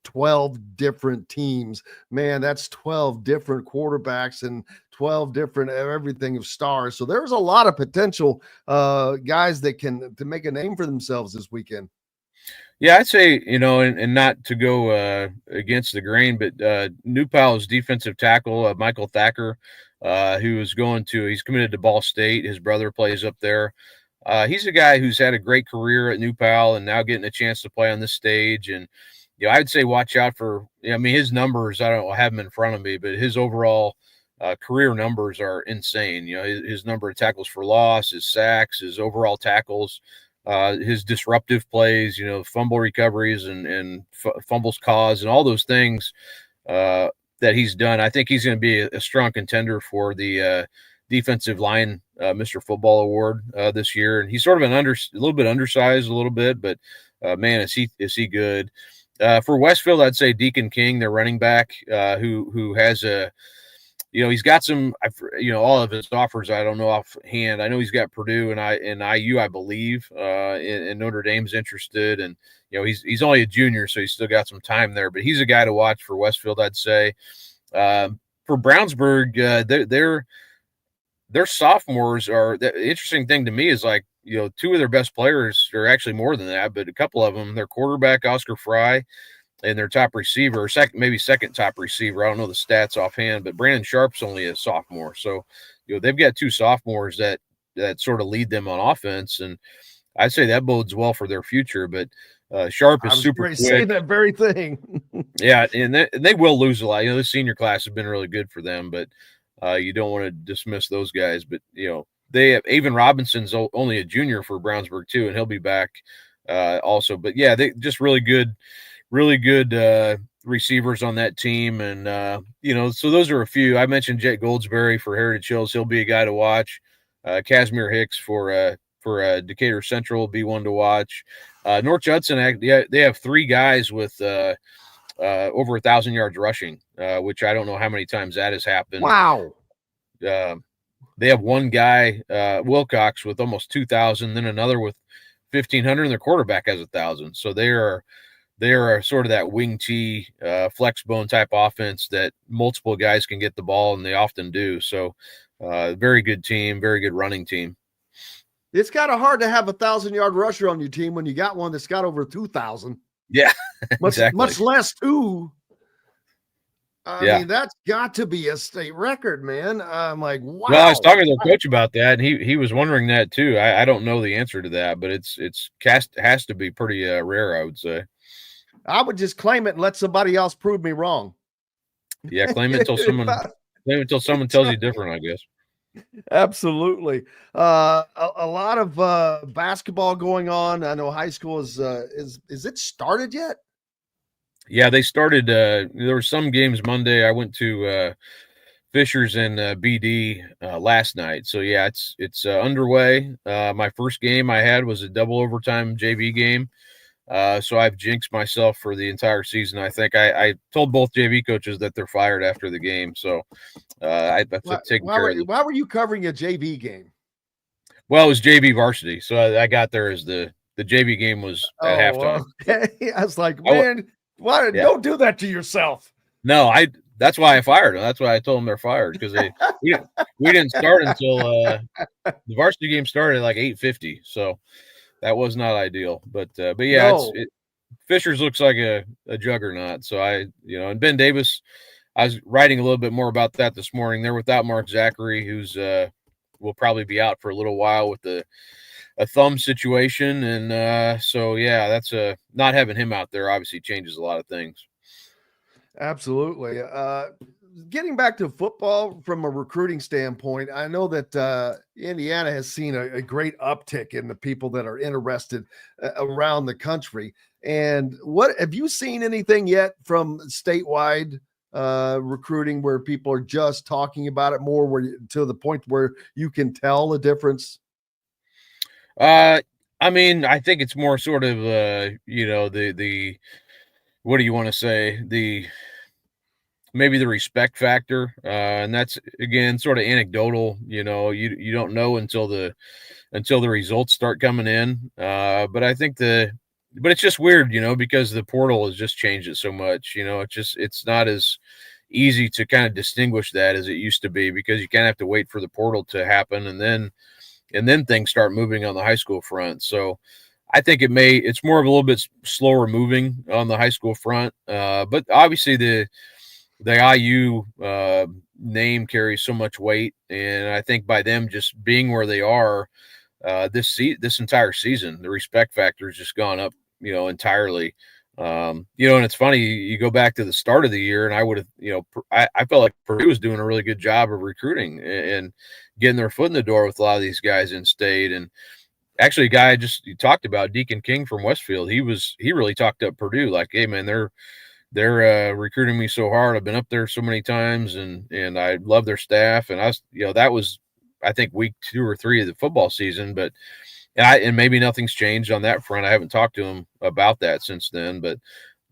12 different teams, man, that's 12 different quarterbacks and 12 different everything of stars. So there's a lot of potential guys that to make a name for themselves this weekend. Yeah, I'd say, and not to go against the grain, but New Pal's defensive tackle, Michael Thacker, he's committed to Ball State. His brother plays up there. He's a guy who's had a great career at New Pal and now getting a chance to play on this stage. And, I'd say watch out for, his numbers, I don't have them in front of me, but his overall career numbers are insane. His number of tackles for loss, his sacks, his overall tackles, his disruptive plays, fumble recoveries and fumbles caused and all those things that he's done. I think he's going to be a strong contender for the defensive line Mr. Football Award this year. And he's sort of a little bit undersized a little bit, but man, is he good. For Westfield, I'd say Deacon King, their running back, who has he's got some, all of his offers. I don't know offhand. I know he's got Purdue and IU, I believe, and Notre Dame's interested. And he's only a junior, so he's still got some time there. But he's a guy to watch for Westfield, I'd say. For Brownsburg, their sophomores are. The interesting thing to me is two of their best players, or actually more than that, but a couple of them, their quarterback Oscar Fry, and their top receiver, maybe second top receiver. I don't know the stats offhand, but Brandon Sharp's only a sophomore. So, they've got two sophomores that sort of lead them on offense. And I'd say that bodes well for their future, but Sharp is super quick. Say that very thing. Yeah. And they will lose a lot. The senior class has been really good for them, but you don't want to dismiss those guys, but they have Avon Robinson's only a junior for Brownsburg too, and he'll be back also, but yeah, they just really good receivers on that team. And, so those are a few. I mentioned Jet Goldsberry for Heritage Hills. He'll be a guy to watch. Casimir Hicks for Decatur Central will be one to watch. North Judson, they have three guys with over 1,000 yards rushing, which I don't know how many times that has happened. Wow. They have one guy, Wilcox, with almost 2,000, then another with 1,500, and their quarterback has 1,000. So they are sort of that wing T, flex bone type offense that multiple guys can get the ball, and they often do. So very good team, very good running team. It's kind of hard to have 1,000-yard rusher on your team when you got one that's got over 2,000. Yeah, exactly. Much less two. I mean, that's got to be a state record, man. I'm like, wow. Well, I was talking to their coach about that, and he was wondering that too. I don't know the answer to that, but it has to be pretty rare, I would say. I would just claim it and let somebody else prove me wrong. Yeah, claim it until someone tells you different, I guess. Absolutely. A lot of basketball going on. I know high school is it started yet? Yeah, they started. There were some games Monday. I went to Fishers and BD last night. So yeah, it's underway. My first game I had was a double overtime JV game. So I've jinxed myself for the entire season. I think I told both JV coaches that they're fired after the game. So I've taken care of it. Why were you covering a JV game? Well, it was JV varsity. So I got there as the JV game was at halftime. Okay. I was like, man, why don't do that to yourself? No, that's why I fired them. That's why I told them they're fired, because we didn't start until the varsity game started at like 8:50. So that was not ideal. But yeah, No. Fishers looks like a juggernaut. So and Ben Davis, I was writing a little bit more about that this morning. They're without Mark Zachary, who's will probably be out for a little while with a thumb situation. And so, yeah, that's not having him out there obviously changes a lot of things. Absolutely. Getting back to football from a recruiting standpoint, I know that Indiana has seen a great uptick in the people that are interested around the country. And what have you seen anything yet from statewide recruiting where people are just talking about it more, to the point where you can tell the difference? I mean, I think it's more sort of the what do you want to say, maybe the respect factor, and that's again sort of anecdotal. You don't know until the results start coming in. But I think but it's just weird, because the portal has just changed it so much. It's not as easy to kind of distinguish that as it used to be, because you kind of have to wait for the portal to happen, and then things start moving on the high school front. So I think it's more of a little bit slower moving on the high school front. But obviously the IU name carries so much weight, and I think by them just being where they are this entire season, the respect factor has just gone up, entirely. And it's funny, you go back to the start of the year, and I would have, I felt like Purdue was doing a really good job of recruiting and getting their foot in the door with a lot of these guys in state. And actually, a guy you talked about, Deacon King from Westfield, he really talked up Purdue, like, hey man, they're recruiting me so hard. I've been up there so many times, and I love their staff. And that was, I think, week 2 or 3 of the football season, and maybe nothing's changed on that front. I haven't talked to him about that since then, but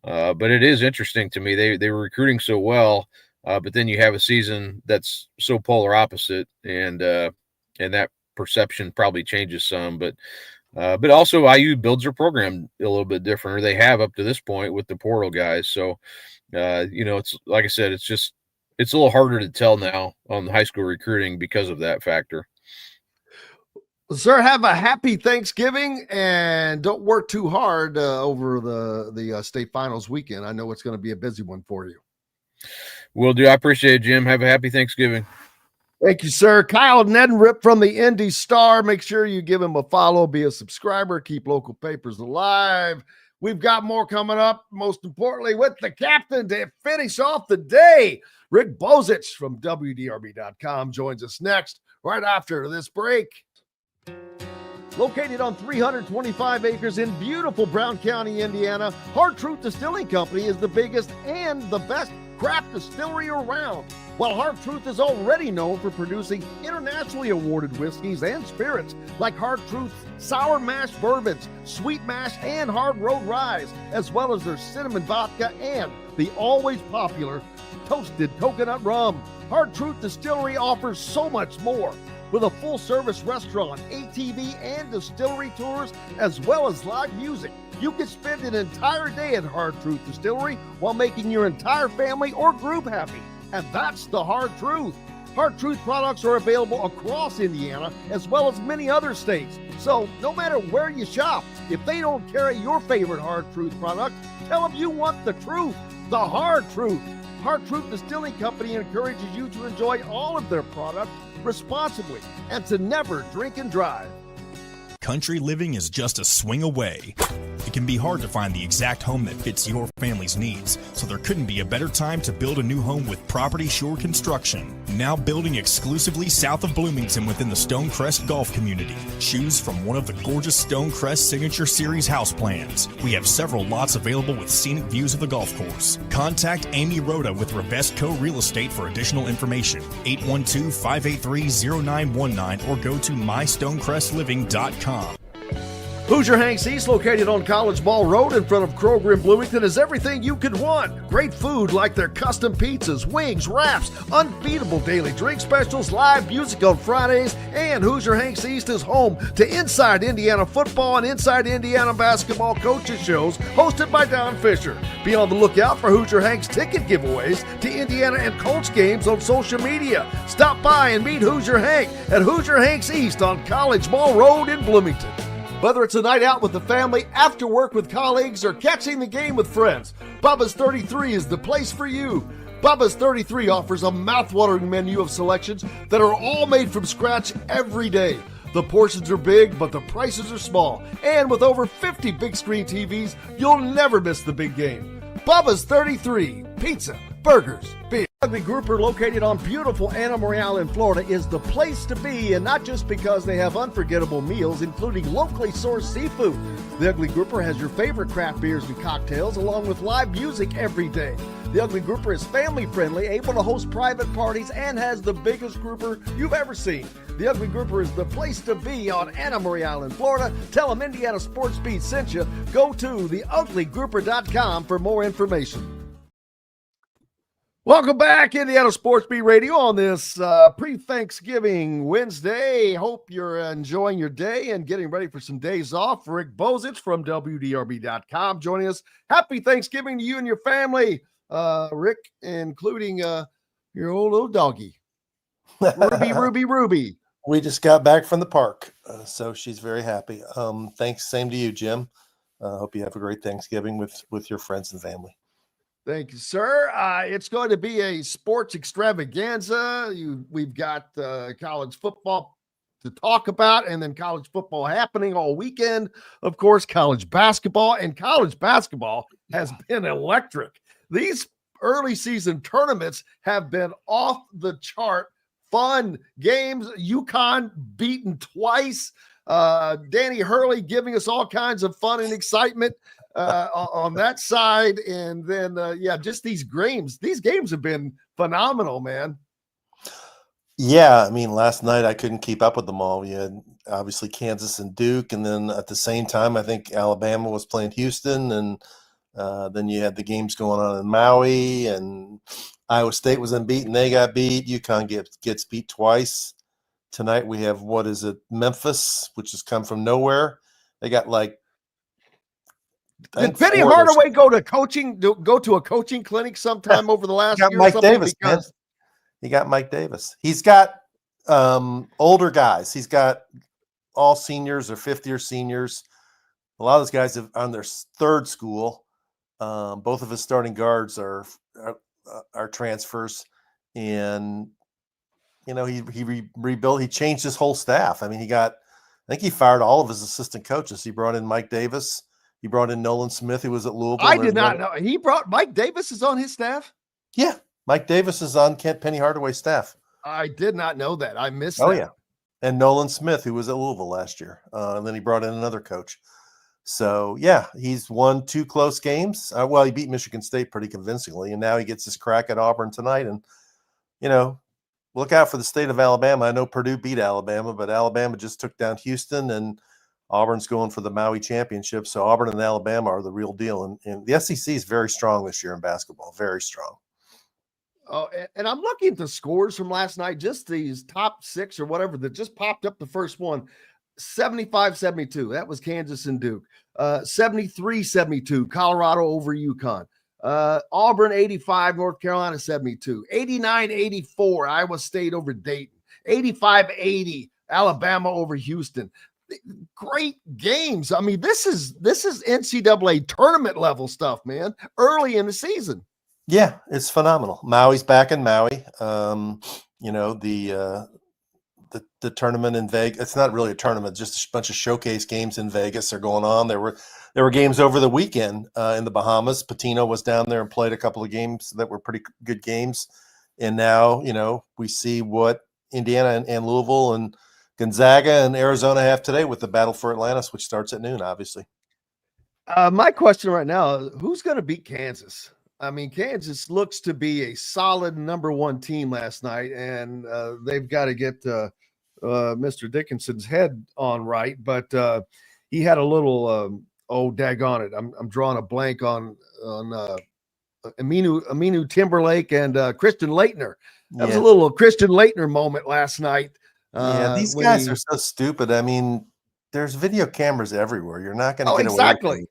it is interesting to me. They were recruiting so well, but then you have a season that's so polar opposite, and that perception probably changes some. But also IU builds their program a little bit different, or they have up to this point with the portal guys. So, it's like I said, it's a little harder to tell now on the high school recruiting because of that factor. Sir, have a happy Thanksgiving, and don't work too hard over the state finals weekend. I know it's going to be a busy one for you. Will do. I appreciate it, Jim. Have a happy Thanksgiving. Thank you, sir. Kyle Neddenriep from the Indy Star. Make sure you give him a follow, be a subscriber, keep local papers alive. We've got more coming up, most importantly, with the captain to finish off the day. Rick Bozich from WDRB.com joins us next, right after this break. Located on 325 acres in beautiful Brown County, Indiana, Hard Truth Distilling Company is the biggest and the best craft distillery around. While Hard Truth is already known for producing internationally awarded whiskeys and spirits like Hard Truth's sour mash bourbons, sweet mash, and hard road ryes, as well as their cinnamon vodka and the always popular toasted coconut rum, Hard Truth Distillery offers so much more. With a full-service restaurant, ATV, and distillery tours, as well as live music, you can spend an entire day at Hard Truth Distillery while making your entire family or group happy. And that's the Hard Truth. Hard Truth products are available across Indiana, as well as many other states. So no matter where you shop, if they don't carry your favorite Hard Truth product, tell them you want the truth, the Hard Truth. Hard Truth Distilling Company encourages you to enjoy all of their products responsibly and to never drink and drive. Country living is just a swing away. It can be hard to find the exact home that fits your family's needs, so there couldn't be a better time to build a new home with Property Shore Construction. Now building exclusively south of Bloomington within the Stonecrest Golf community. Choose from one of the gorgeous Stonecrest Signature Series house plans. We have several lots available with scenic views of the golf course. Contact Amy Rhoda with Revesco Real Estate for additional information. 812-583-0919 or go to mystonecrestliving.com. Hoosier Hanks East, located on College Ball Road in front of Kroger in Bloomington, is everything you could want. Great food like their custom pizzas, wings, wraps, unbeatable daily drink specials, live music on Fridays, and Hoosier Hanks East is home to Inside Indiana Football and Inside Indiana Basketball coaches shows hosted by Don Fisher. Be on the lookout for Hoosier Hanks ticket giveaways to Indiana and Colts games on social media. Stop by and meet Hoosier Hank at Hoosier Hanks East on College Ball Road in Bloomington. Whether it's a night out with the family, after work with colleagues, or catching the game with friends, Bubba's 33 is the place for you. Bubba's 33 offers a mouthwatering menu of selections that are all made from scratch every day. The portions are big, but the prices are small. And with over 50 big screen TVs, you'll never miss the big game. Bubba's 33, pizza, burgers, beer. Ugly Grouper, located on beautiful Anna Marie Island, Florida, is the place to be, and not just because they have unforgettable meals, including locally sourced seafood. The Ugly Grouper has your favorite craft beers and cocktails, along with live music every day. The Ugly Grouper is family-friendly, able to host private parties, and has the biggest grouper you've ever seen. The Ugly Grouper is the place to be on Anna Marie Island, Florida. Tell them Indiana Sports Beat sent you. Go to theuglygrouper.com for more information. Welcome back, Indiana Sports Beat Radio, on this pre-Thanksgiving Wednesday. Hope you're enjoying your day and getting ready for some days off. Rick Bozich from WDRB.com joining us. Happy Thanksgiving to you and your family, Rick, including your old little doggy, Ruby. We just got back from the park, so she's very happy. Thanks. Same to you, Jim. Hope you have a great Thanksgiving with your friends and family. Thank you, sir. It's going to be a sports extravaganza. We've got college football to talk about, and then college football happening all weekend. Of course, college basketball, and college basketball has been electric. These early season tournaments have been off the chart fun games. UConn beaten twice. Danny Hurley giving us all kinds of fun and excitement on that side. And then, just these games. These games have been phenomenal, man. Yeah, I mean, last night I couldn't keep up with them all. You had obviously Kansas and Duke, and then at the same time, I think Alabama was playing Houston, and then you had the games going on in Maui, and Iowa State was unbeaten. They got beat. UConn gets beat twice. Tonight we have, Memphis, which has come from nowhere. They got did Penny Hardaway go to a coaching clinic sometime over the last year? Mike Davis, because he got Mike Davis. He's got older guys. He's got all seniors or fifth-year seniors. A lot of those guys are on their third school. Both of his starting guards are transfers, and he rebuilt. He changed his whole staff. I mean, I think he fired all of his assistant coaches. He brought in Mike Davis. He brought in Nolan Smith, who was at Louisville. I did not know. He brought Mike Davis is on his staff? Yeah. Mike Davis is on Penny Hardaway's staff. I did not know that. I missed that. Oh, yeah. And Nolan Smith, who was at Louisville last year. And then he brought in another coach. So, yeah, he's won 2 close games. He beat Michigan State pretty convincingly, and now he gets his crack at Auburn tonight. And, look out for the state of Alabama. I know Purdue beat Alabama, but Alabama just took down Houston, and Auburn's going for the Maui championship. So Auburn and Alabama are the real deal. And the SEC is very strong this year in basketball, very strong. Oh, and I'm looking at the scores from last night, just these top 6 or whatever that just popped up. The first one, 75-72. That was Kansas and Duke. 73-72, Colorado over UConn. Auburn 85, North Carolina 72. 89-84, Iowa State over Dayton. 85-80, Alabama over Houston. Great games. I mean, this is NCAA tournament level stuff, man, early in the season. Yeah, it's phenomenal. Maui's back in Maui. The tournament in Vegas. It's not really a tournament, just a bunch of showcase games in Vegas are going on. There were games over the weekend in the Bahamas. Patino was down there and played a couple of games that were pretty good games. And now, we see what Indiana and Louisville and Gonzaga and Arizona have today with the battle for Atlantis, which starts at noon, obviously. My question right now, who's going to beat Kansas? I mean, Kansas looks to be a solid number 1 team last night, and they've got to get Mr. Dickinson's head on right. But he had a little daggone it. I'm drawing a blank on Aminu Timberlake and Christian Laettner. That was a little Christian Laettner moment last night. These guys are so stupid. I mean, there's video cameras everywhere. You're not going to get away with this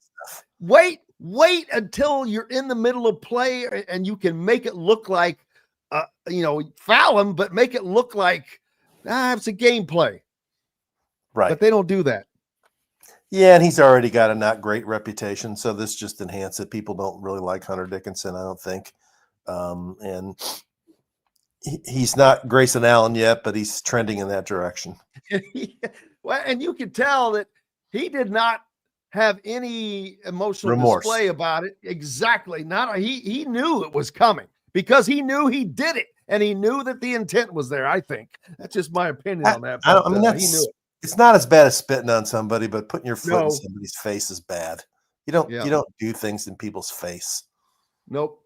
stuff. Wait until you're in the middle of play and you can make it look like, foul him, but make it look like it's a game play. Right. But they don't do that. Yeah, and he's already got a not great reputation, so this just enhances it. People don't really like Hunter Dickinson, I don't think. And he's not Grayson Allen yet, but he's trending in that direction. Well, and you can tell that he did not have any emotional remorse display about it. Exactly. He knew it was coming because he knew he did it, and he knew that the intent was there. I think that's just my opinion on that. I mean, he knew it. It's not as bad as spitting on somebody, but putting your foot in somebody's face is bad. You don't do things in people's face. Nope.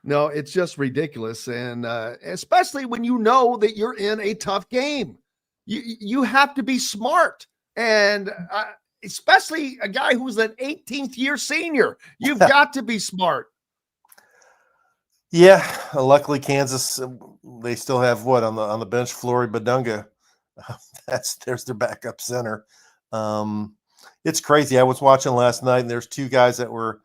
No, it's just ridiculous. And especially when you know that you're in a tough game, you have to be smart. And especially a guy who's an 18th year senior, you've got to be smart. Yeah. Luckily Kansas, they still have on the bench, Flory Badunga. There's their backup center. It's crazy. I was watching last night, and there's two guys that were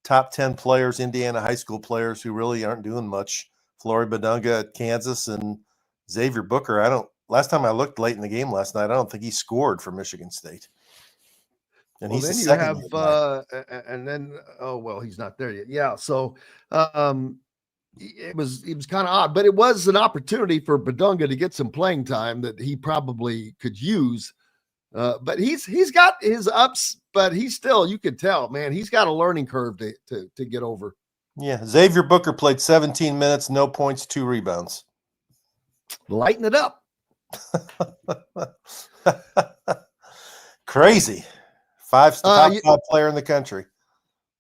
top 10 players, Indiana high school players, who really aren't doing much. Flory Badunga at Kansas and Xavier Booker. Last time I looked late in the game last night, I don't think he scored for Michigan State. And he's then the you second have and then he's not there yet. Yeah. So it was kind of odd, but it was an opportunity for Badunga to get some playing time that he probably could use. But he's got his ups, but he's still, you could tell, man, he's got a learning curve to get over. Yeah. Xavier Booker played 17 minutes, no points, 2 rebounds. Lighten it up. Crazy. Top 5 player in the country.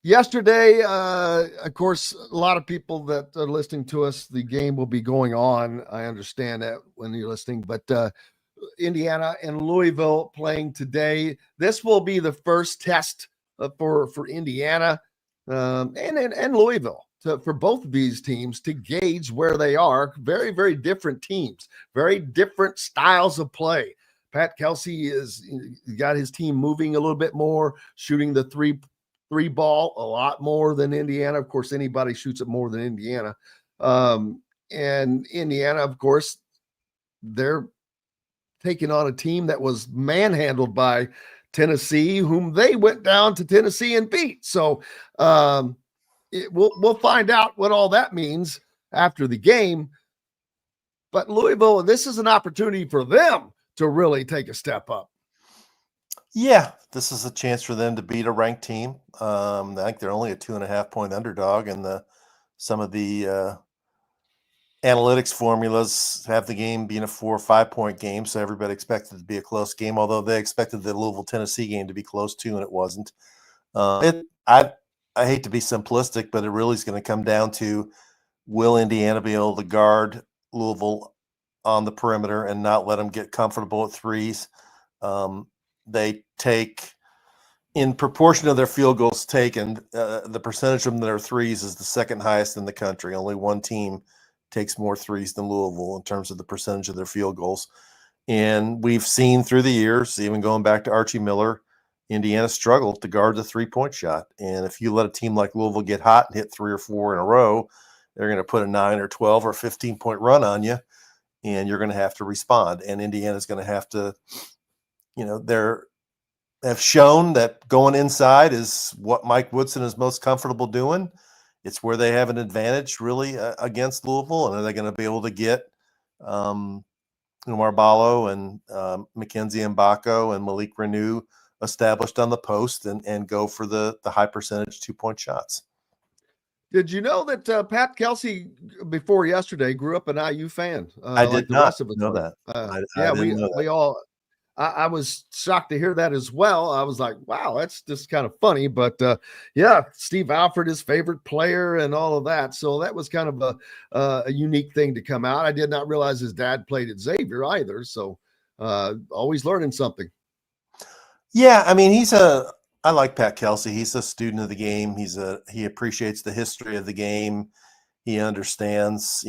Yesterday, of course, a lot of people that are listening to us, the game will be going on. I understand that when you're listening, but Indiana and Louisville playing today. This will be the first test for Indiana and Louisville for both of these teams to gauge where they are. Very, very different teams, very different styles of play. Pat Kelsey got his team moving a little bit more, shooting the three ball a lot more than Indiana. Of course, anybody shoots it more than Indiana. And Indiana, of course, they're taking on a team that was manhandled by Tennessee, whom they went down to Tennessee and beat. So we'll find out what all that means after the game. But Louisville, this is an opportunity for them to really take a step up. Yeah, this is a chance for them to beat a ranked team. I think they're only a 2.5-point underdog, and some of the analytics formulas have the game being a 4 or 5 point game, so everybody expected it to be a close game, although they expected the Louisville Tennessee game to be close too, and it wasn't. I hate to be simplistic, but it really is going to come down to, will Indiana be able to guard Louisville on the perimeter and not let them get comfortable at threes? They take, in proportion of their field goals taken, the percentage of their threes is the second highest in the country. Only one team takes more threes than Louisville in terms of the percentage of their field goals. And we've seen through the years, even going back to Archie Miller, Indiana struggled to guard the 3-point shot. And if you let a team like Louisville get hot and hit 3 or 4 in a row, they're going to put a 9 or 12 or 15-point run on you, and you're going to have to respond. And Indiana's going to have to, have shown that going inside is what Mike Woodson is most comfortable doing. It's where they have an advantage, really, against Louisville. And are they going to be able to get Umar Ballo and Mackenzie Mbako and Malik Renew established on the post and go for the high percentage 2-point shots? Did you know that Pat Kelsey, before yesterday, grew up an IU fan? I did not know that. We all. I was shocked to hear that as well. I was like, wow, that's just kind of funny. But Steve Alford, his favorite player and all of that. So that was kind of a unique thing to come out. I did not realize his dad played at Xavier either. So always learning something. Yeah, I mean, I like Pat Kelsey. He's a student of the game. He appreciates the history of the game. He understands,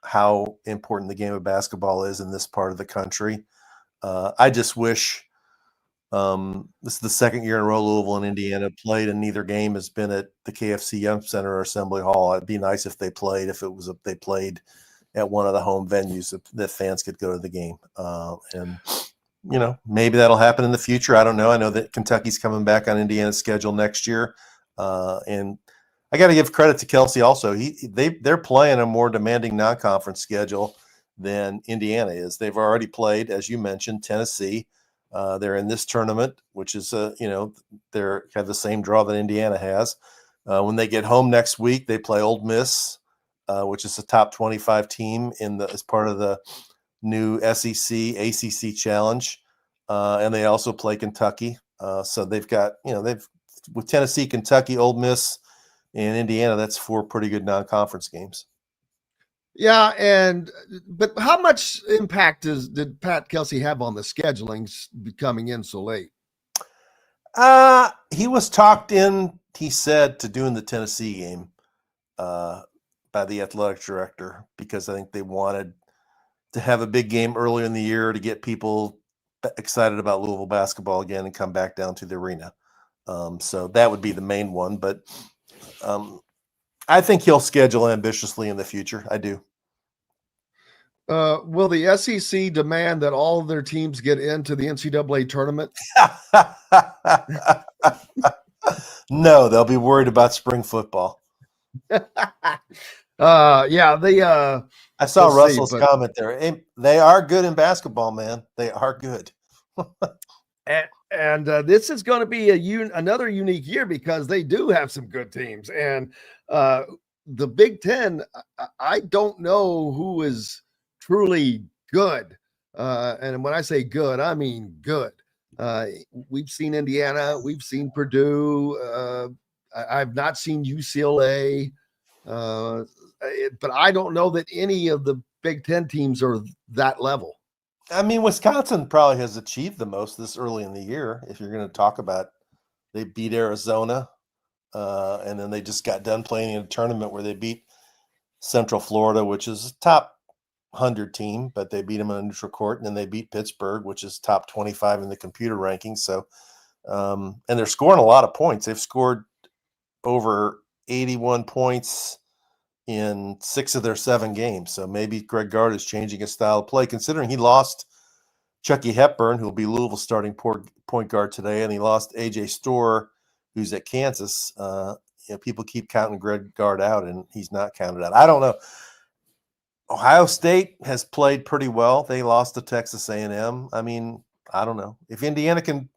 how important the game of basketball is in this part of the country. I just wish this is the second year in a row Louisville and Indiana played, and neither game has been at the KFC Yum Center or Assembly Hall. It'd be nice if they played at one of the home venues that fans could go to the game. And maybe that'll happen in the future. I don't know. I know that Kentucky's coming back on Indiana's schedule next year, and I got to give credit to Kelsey also. They're playing a more demanding non-conference schedule than Indiana is. They've already played, as you mentioned, Tennessee. They're in this tournament, which is they have the same draw that Indiana has. When they get home next week, they play Ole Miss, which is a top 25 team as part of the new SEC ACC Challenge, and they also play Kentucky. So they've got with Tennessee, Kentucky, Ole Miss, and Indiana. That's 4 pretty good non-conference games. Yeah, but how much impact did Pat Kelsey have on the scheduling coming in so late? He was talked in, he said, to doing the Tennessee game by the athletic director, because I think they wanted to have a big game earlier in the year to get people excited about Louisville basketball again and come back down to the arena. So that would be the main one, but I think he'll schedule ambitiously in the future. I do. Will the SEC demand that all of their teams get into the NCAA tournament? No, they'll be worried about spring football. Yeah, I saw Russell's comment there. They are good in basketball, man. They are good. And this is going to be another unique year because they do have some good teams. And the Big Ten, I don't know who is truly good. And when I say good, I mean good. We've seen Indiana. We've seen Purdue. I've not seen UCLA. But I don't know that any of the Big Ten teams are that level. I mean, Wisconsin probably has achieved the most this early in the year. If you're going to talk about, they beat Arizona, and then they just got done playing in a tournament where they beat Central Florida, which is a top 100 team, but they beat them on a neutral court, and then they beat Pittsburgh, which is top 25 in the computer rankings. So, and they're scoring a lot of points. They've scored over 81 points in 6 of their 7 games. So maybe Greg Gard is changing his style of play, considering he lost Chucky Hepburn, who will be Louisville's starting point guard today, and he lost AJ Storr, who's at Kansas. People keep counting Greg Gard out, and he's not counted out. I don't know. Ohio State has played pretty well. They lost to Texas A&M. I mean, I don't know. If Indiana can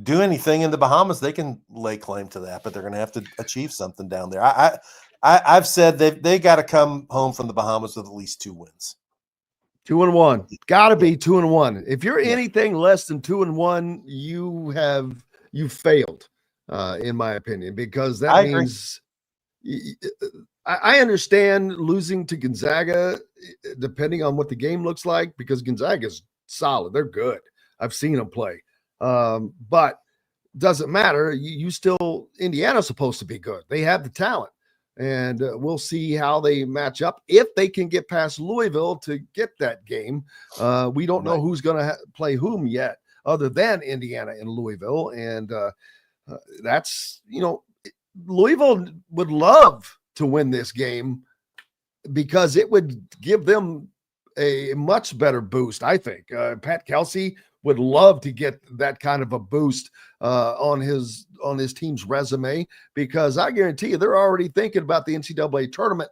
do anything in the Bahamas, they can lay claim to that, but they're going to have to achieve something down there. I've said they got to come home from the Bahamas with at least 2 wins. 2-1. Got to be 2-1. If you're anything less than 2-1, you failed, in my opinion, because that means I understand losing to Gonzaga, depending on what the game looks like, because Gonzaga's solid. They're good. I've seen them play. But doesn't matter. Indiana's supposed to be good. They have the talent. And we'll see how they match up if they can get past Louisville to get that game. We don't know who's going to play whom yet, other than Indiana and Louisville. And that's, Louisville would love to win this game because it would give them a much better boost, I think. Pat Kelsey would love to get that kind of a boost on his team's resume, because I guarantee you they're already thinking about the NCAA tournament.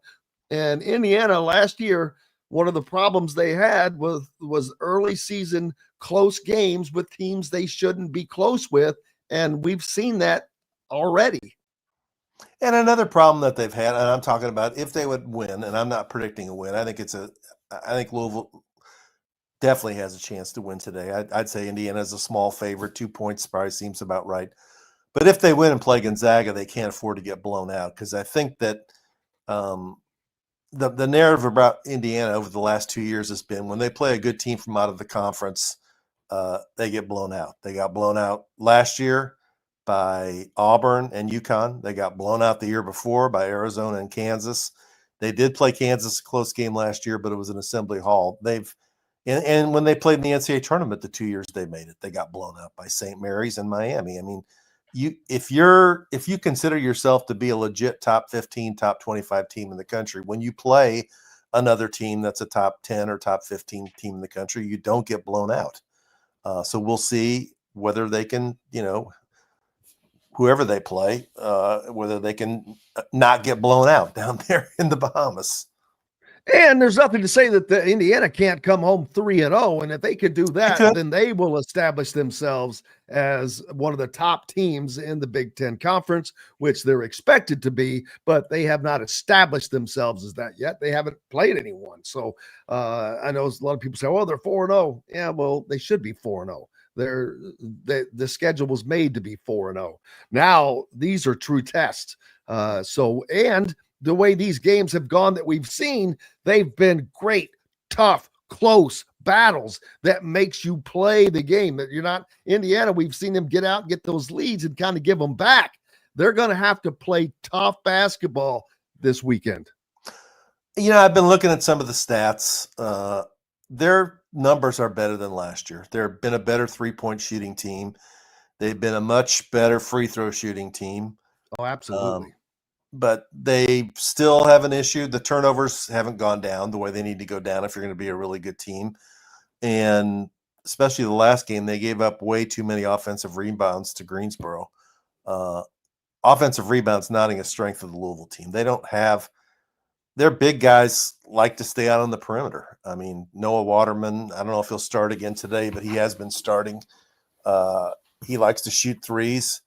And Indiana last year, one of the problems they had was early season close games with teams they shouldn't be close with, and we've seen that already. And another problem that they've had, and I'm talking about if they would win, and I'm not predicting a win. I think Louisville definitely has a chance to win today. I'd say Indiana's a small favorite. 2 points probably seems about right. But if they win and play Gonzaga, they can't afford to get blown out, because I think that the narrative about Indiana over the last 2 years has been when they play a good team from out of the conference, they get blown out. They got blown out last year by Auburn and UConn. They got blown out the year before by Arizona and Kansas. They did play Kansas a close game last year, but it was an Assembly Hall. And when they played in the NCAA tournament, the 2 years they made it, they got blown out by St. Mary's and Miami. I mean, if you consider yourself to be a legit top 15, top 25 team in the country, when you play another team that's a top 10 or top 15 team in the country, you don't get blown out. So we'll see whether they can, whoever they play, whether they can not get blown out down there in the Bahamas. And there's nothing to say that the Indiana can't come home 3-0. And if they could do that, then they will establish themselves as one of the top teams in the Big Ten Conference, which they're expected to be, but they have not established themselves as that yet. They haven't played anyone. So I know a lot of people say, well, they're 4-0. Yeah, well, they should be 4-0. The schedule was made to be 4-0. Now these are true tests. And the way these games have gone that we've seen, they've been great, tough, close battles that makes you play the game. That you're not Indiana. We've seen them get out, get those leads, and kind of give them back. They're going to have to play tough basketball this weekend. I've been looking at some of the stats. Their numbers are better than last year. They've been a better three-point shooting team. They've been a much better free throw shooting team. Oh, absolutely. But they still have an issue. The turnovers haven't gone down the way they need to go down if you're going to be a really good team. And especially the last game, they gave up way too many offensive rebounds to Greensboro. Offensive rebounds not a strength of the Louisville team. They don't have – their big guys like to stay out on the perimeter. I mean, Noah Waterman, I don't know if he'll start again today, but he has been starting. He likes to shoot threes.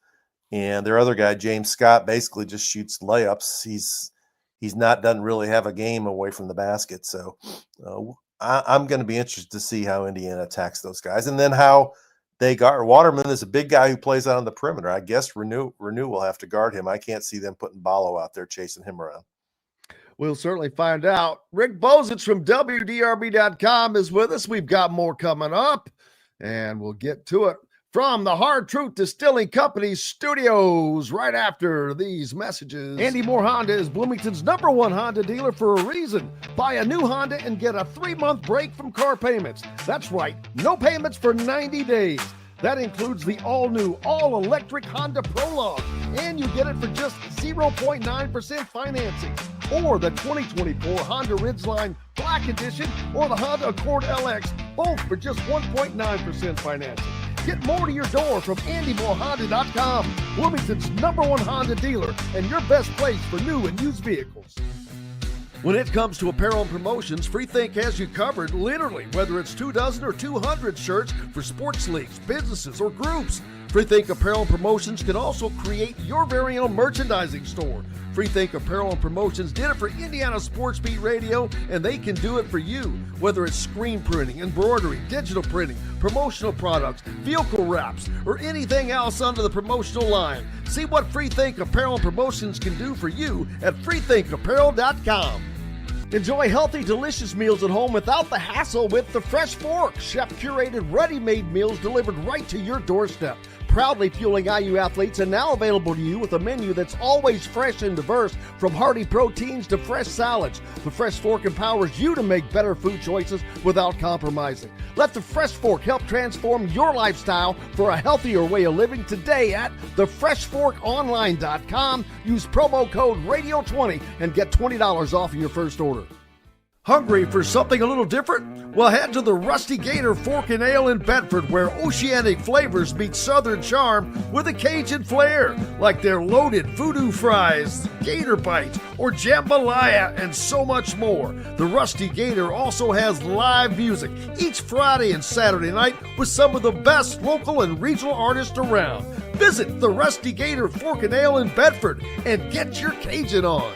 And their other guy, James Scott, basically just shoots layups. He's doesn't really have a game away from the basket. So I'm going to be interested to see how Indiana attacks those guys, and then how they guard. Waterman is a big guy who plays out on the perimeter. I guess Renew will have to guard him. I can't see them putting Ballo out there chasing him around. We'll certainly find out. Rick Bozich from WDRB.com is with us. We've got more coming up, and we'll get to it from the Hard Truth Distilling Company studios right after these messages. Andy Moore Honda is Bloomington's #1 Honda dealer for a reason. Buy a new Honda and get a 3-month break from car payments. That's right, no payments for 90 days. That includes the all-new, all-electric Honda Prologue, and you get it for just 0.9% financing. Or the 2024 Honda Ridgeline Black Edition or the Honda Accord LX, both for just 1.9% financing. Get more to your door from AndyMooreHonda.com, Bloomington's #1 Honda dealer and your best place for new and used vehicles. When it comes to apparel and promotions, Freethink has you covered, literally, whether it's 24 or 200 shirts for sports leagues, businesses, or groups. Freethink Apparel and Promotions can also create your very own merchandising store. Freethink Apparel and Promotions did it for Indiana Sports Beat Radio, and they can do it for you. Whether it's screen printing, embroidery, digital printing, promotional products, vehicle wraps, or anything else under the promotional line. See what Freethink Apparel and Promotions can do for you at freethinkapparel.com. Enjoy healthy, delicious meals at home without the hassle with the Fresh Fork. Chef-curated, ready-made meals delivered right to your doorstep. Proudly fueling IU athletes and now available to you with a menu that's always fresh and diverse, from hearty proteins to fresh salads. The Fresh Fork empowers you to make better food choices without compromising. Let the Fresh Fork help transform your lifestyle for a healthier way of living today at thefreshforkonline.com. Use promo code RADIO20 and get $20 off of your first order. Hungry for something a little different? Well, head to the Rusty Gator Fork and Ale in Bedford, where oceanic flavors meet southern charm with a Cajun flair, like their loaded voodoo fries, gator bites, or jambalaya, and so much more. The Rusty Gator also has live music each Friday and Saturday night with some of the best local and regional artists around. Visit the Rusty Gator Fork and Ale in Bedford and get your Cajun on.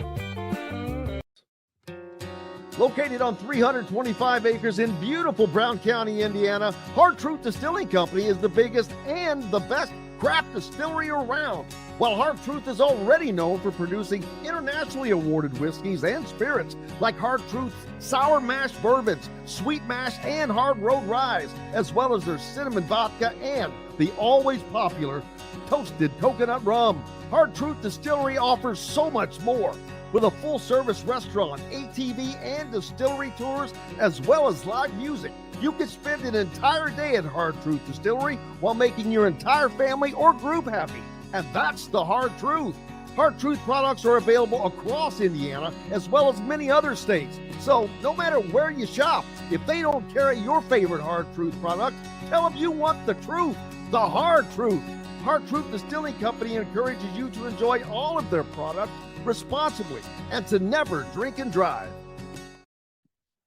Located on 325 acres in beautiful Brown County, Indiana, Hard Truth Distilling Company is the biggest and the best craft distillery around. while Hard Truth is already known for producing internationally awarded whiskeys and spirits like Hard Truth's sour mash bourbons, sweet mash, and hard road ryes, as well as their cinnamon vodka and the always popular toasted coconut rum. Hard Truth Distillery offers so much more. With a full-service restaurant, ATV, and distillery tours, as well as live music, you can spend an entire day at Hard Truth Distillery while making your entire family or group happy. And that's the Hard Truth. Hard Truth products are available across Indiana, as well as many other states. So no matter where you shop, if they don't carry your favorite Hard Truth product, tell them you want the truth, the Hard Truth. Hard Truth Distilling Company encourages you to enjoy all of their products responsibly and to never drink and drive.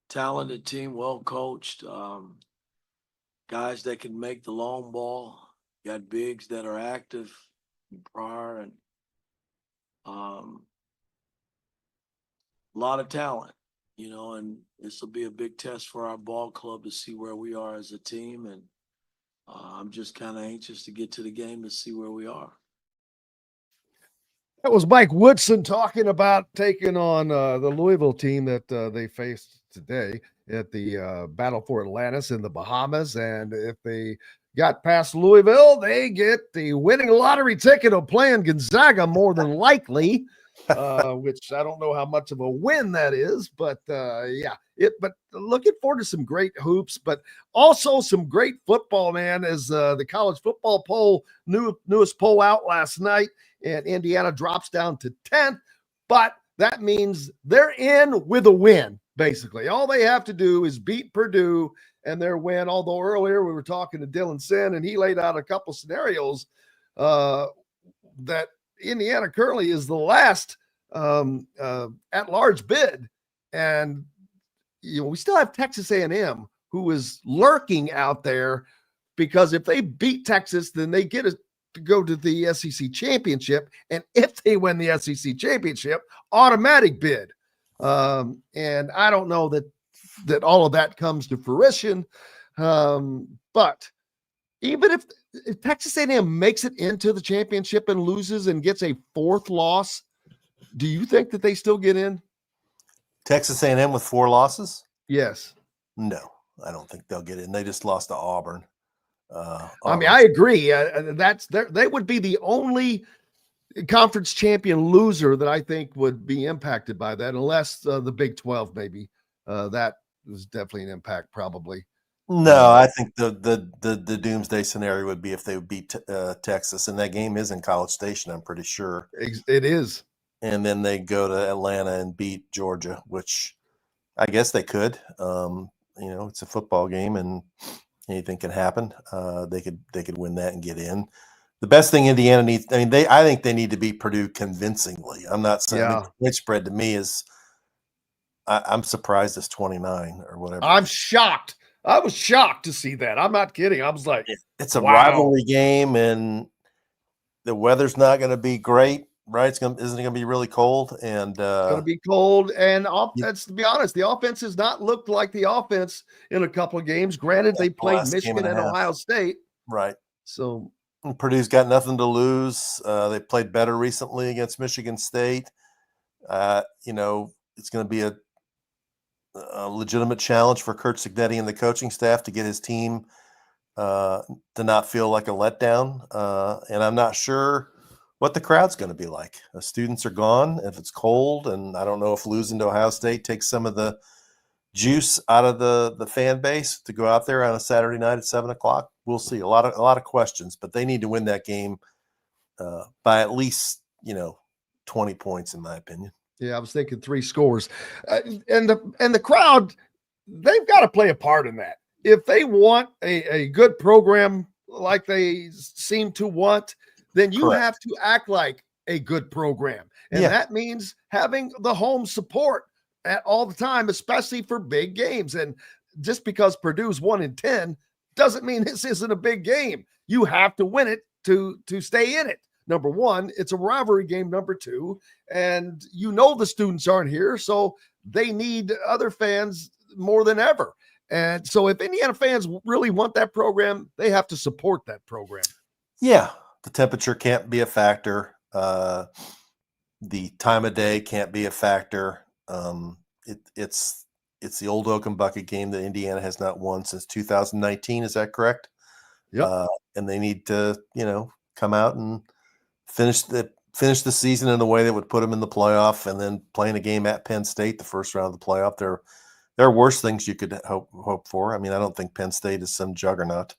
Talented team, well coached, guys that can make the long ball. Got bigs that are active, prior, and a lot of talent, and this will be a big test for our ball club to see where we are as a team. And I'm just kind of anxious to get to the game to see where we are. That was Mike Woodson talking about taking on the Louisville team that they faced today at the Battle for Atlantis in the Bahamas. And if they got past Louisville, they get the winning lottery ticket of playing Gonzaga more than likely, which I don't know how much of a win that is, but but looking forward to some great hoops, but also some great football, man, as the college football poll, newest poll out last night, and Indiana drops down to 10th, but that means they're in with a win, basically. All they have to do is beat Purdue and their win, although earlier we were talking to Dylan Sinn, and he laid out a couple scenarios that Indiana currently is the last at-large bid. And we still have Texas A&M, who is lurking out there, because if they beat Texas, then they get to go to the SEC championship. And if they win the SEC championship, automatic bid. And I don't know that all of that comes to fruition. But even if Texas A&M makes it into the championship and loses and gets a fourth loss, do you think that they still get in? Texas A&M with 4 losses? Yes. No, I don't think they'll get in. They just lost to Auburn. I mean, I agree. They would be the only conference champion loser that I think would be impacted by that, unless the Big 12 maybe. That was definitely an impact, probably. No, I think the doomsday scenario would be if they would beat Texas, and that game is in College Station, I'm pretty sure. It is. And then they go to Atlanta and beat Georgia, which I guess they could. It's a football game, and anything can happen. They could win that and get in. The best thing Indiana needs, I think they need to beat Purdue convincingly. I'm not saying the point spread to me is. I'm surprised it's 29 or whatever. I'm shocked. I was shocked to see that. I'm not kidding. I was like, it's a rivalry game, and the weather's not going to be great, right? Isn't it going to be really cold? And it's going to be cold. And let's be honest, the offense has not looked like the offense in a couple of games. Granted, they played Michigan and Ohio State. Right. So Purdue's got nothing to lose. They played better recently against Michigan State. It's going to be a legitimate challenge for Kurt Cignetti and the coaching staff to get his team to not feel like a letdown. And I'm not sure what the crowd's going to be like. The students are gone if it's cold, and I don't know if losing to Ohio State takes some of the juice out of the fan base to go out there on a Saturday night at 7:00. We'll see. A lot of questions, but they need to win that game by at least 20 points, in my opinion. Yeah, I was thinking 3 scores. And the crowd, they've got to play a part in that. If they want a good program like they seem to want, then you have to act like a good program. And that means having the home support at all the time, especially for big games. And just because Purdue's 1-10 doesn't mean this isn't a big game. You have to win it to stay in it. Number one, it's a rivalry game. Number two, and the students aren't here, so they need other fans more than ever. And so if Indiana fans really want that program, they have to support that program. Yeah, the temperature can't be a factor. The time of day can't be a factor. It's the old Oaken Bucket game that Indiana has not won since 2019. Is that correct? Yep. And they need to, come out and finish the season in a way that would put them in the playoff, and then playing a game at Penn State, the first round of the playoff. There are worse things you could hope for. I mean, I don't think Penn State is some juggernaut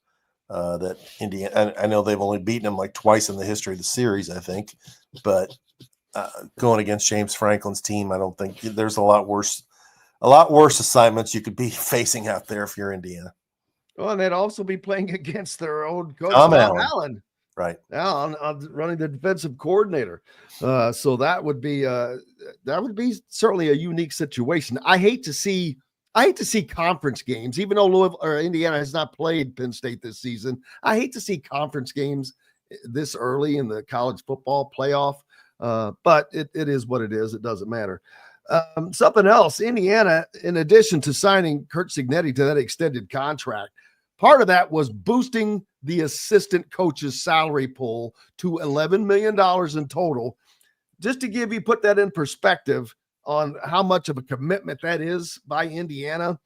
that Indiana. I know they've only beaten them like twice in the history of the series, I think, but going against James Franklin's team, I don't think there's a lot worse assignments you could be facing out there if you're Indiana. Well, and they'd also be playing against their old coach, Tom Tom Allen. Allen. Right. Now on running the defensive coordinator. So that would be certainly a unique situation. I hate to see conference games, even though Louisville or Indiana has not played Penn State this season. I hate to see conference games this early in the college football playoff. But it is what it is. It doesn't matter. Something else, Indiana, in addition to signing Curt Cignetti to that extended contract, part of that was boosting the assistant coach's salary pool to $11 million in total. Just to put that in perspective on how much of a commitment that is by Indiana,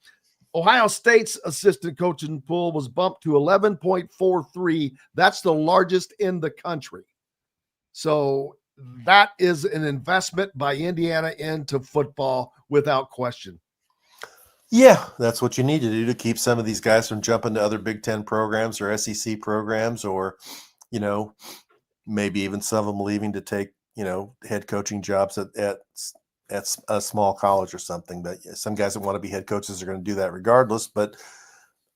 Ohio State's assistant coaching pool was bumped to 11.43. That's the largest in the country. So that is an investment by Indiana into football without question. Yeah, that's what you need to do to keep some of these guys from jumping to other Big Ten programs or SEC programs, or, maybe even some of them leaving to take, head coaching jobs at a small college or something. But some guys that want to be head coaches are going to do that regardless. But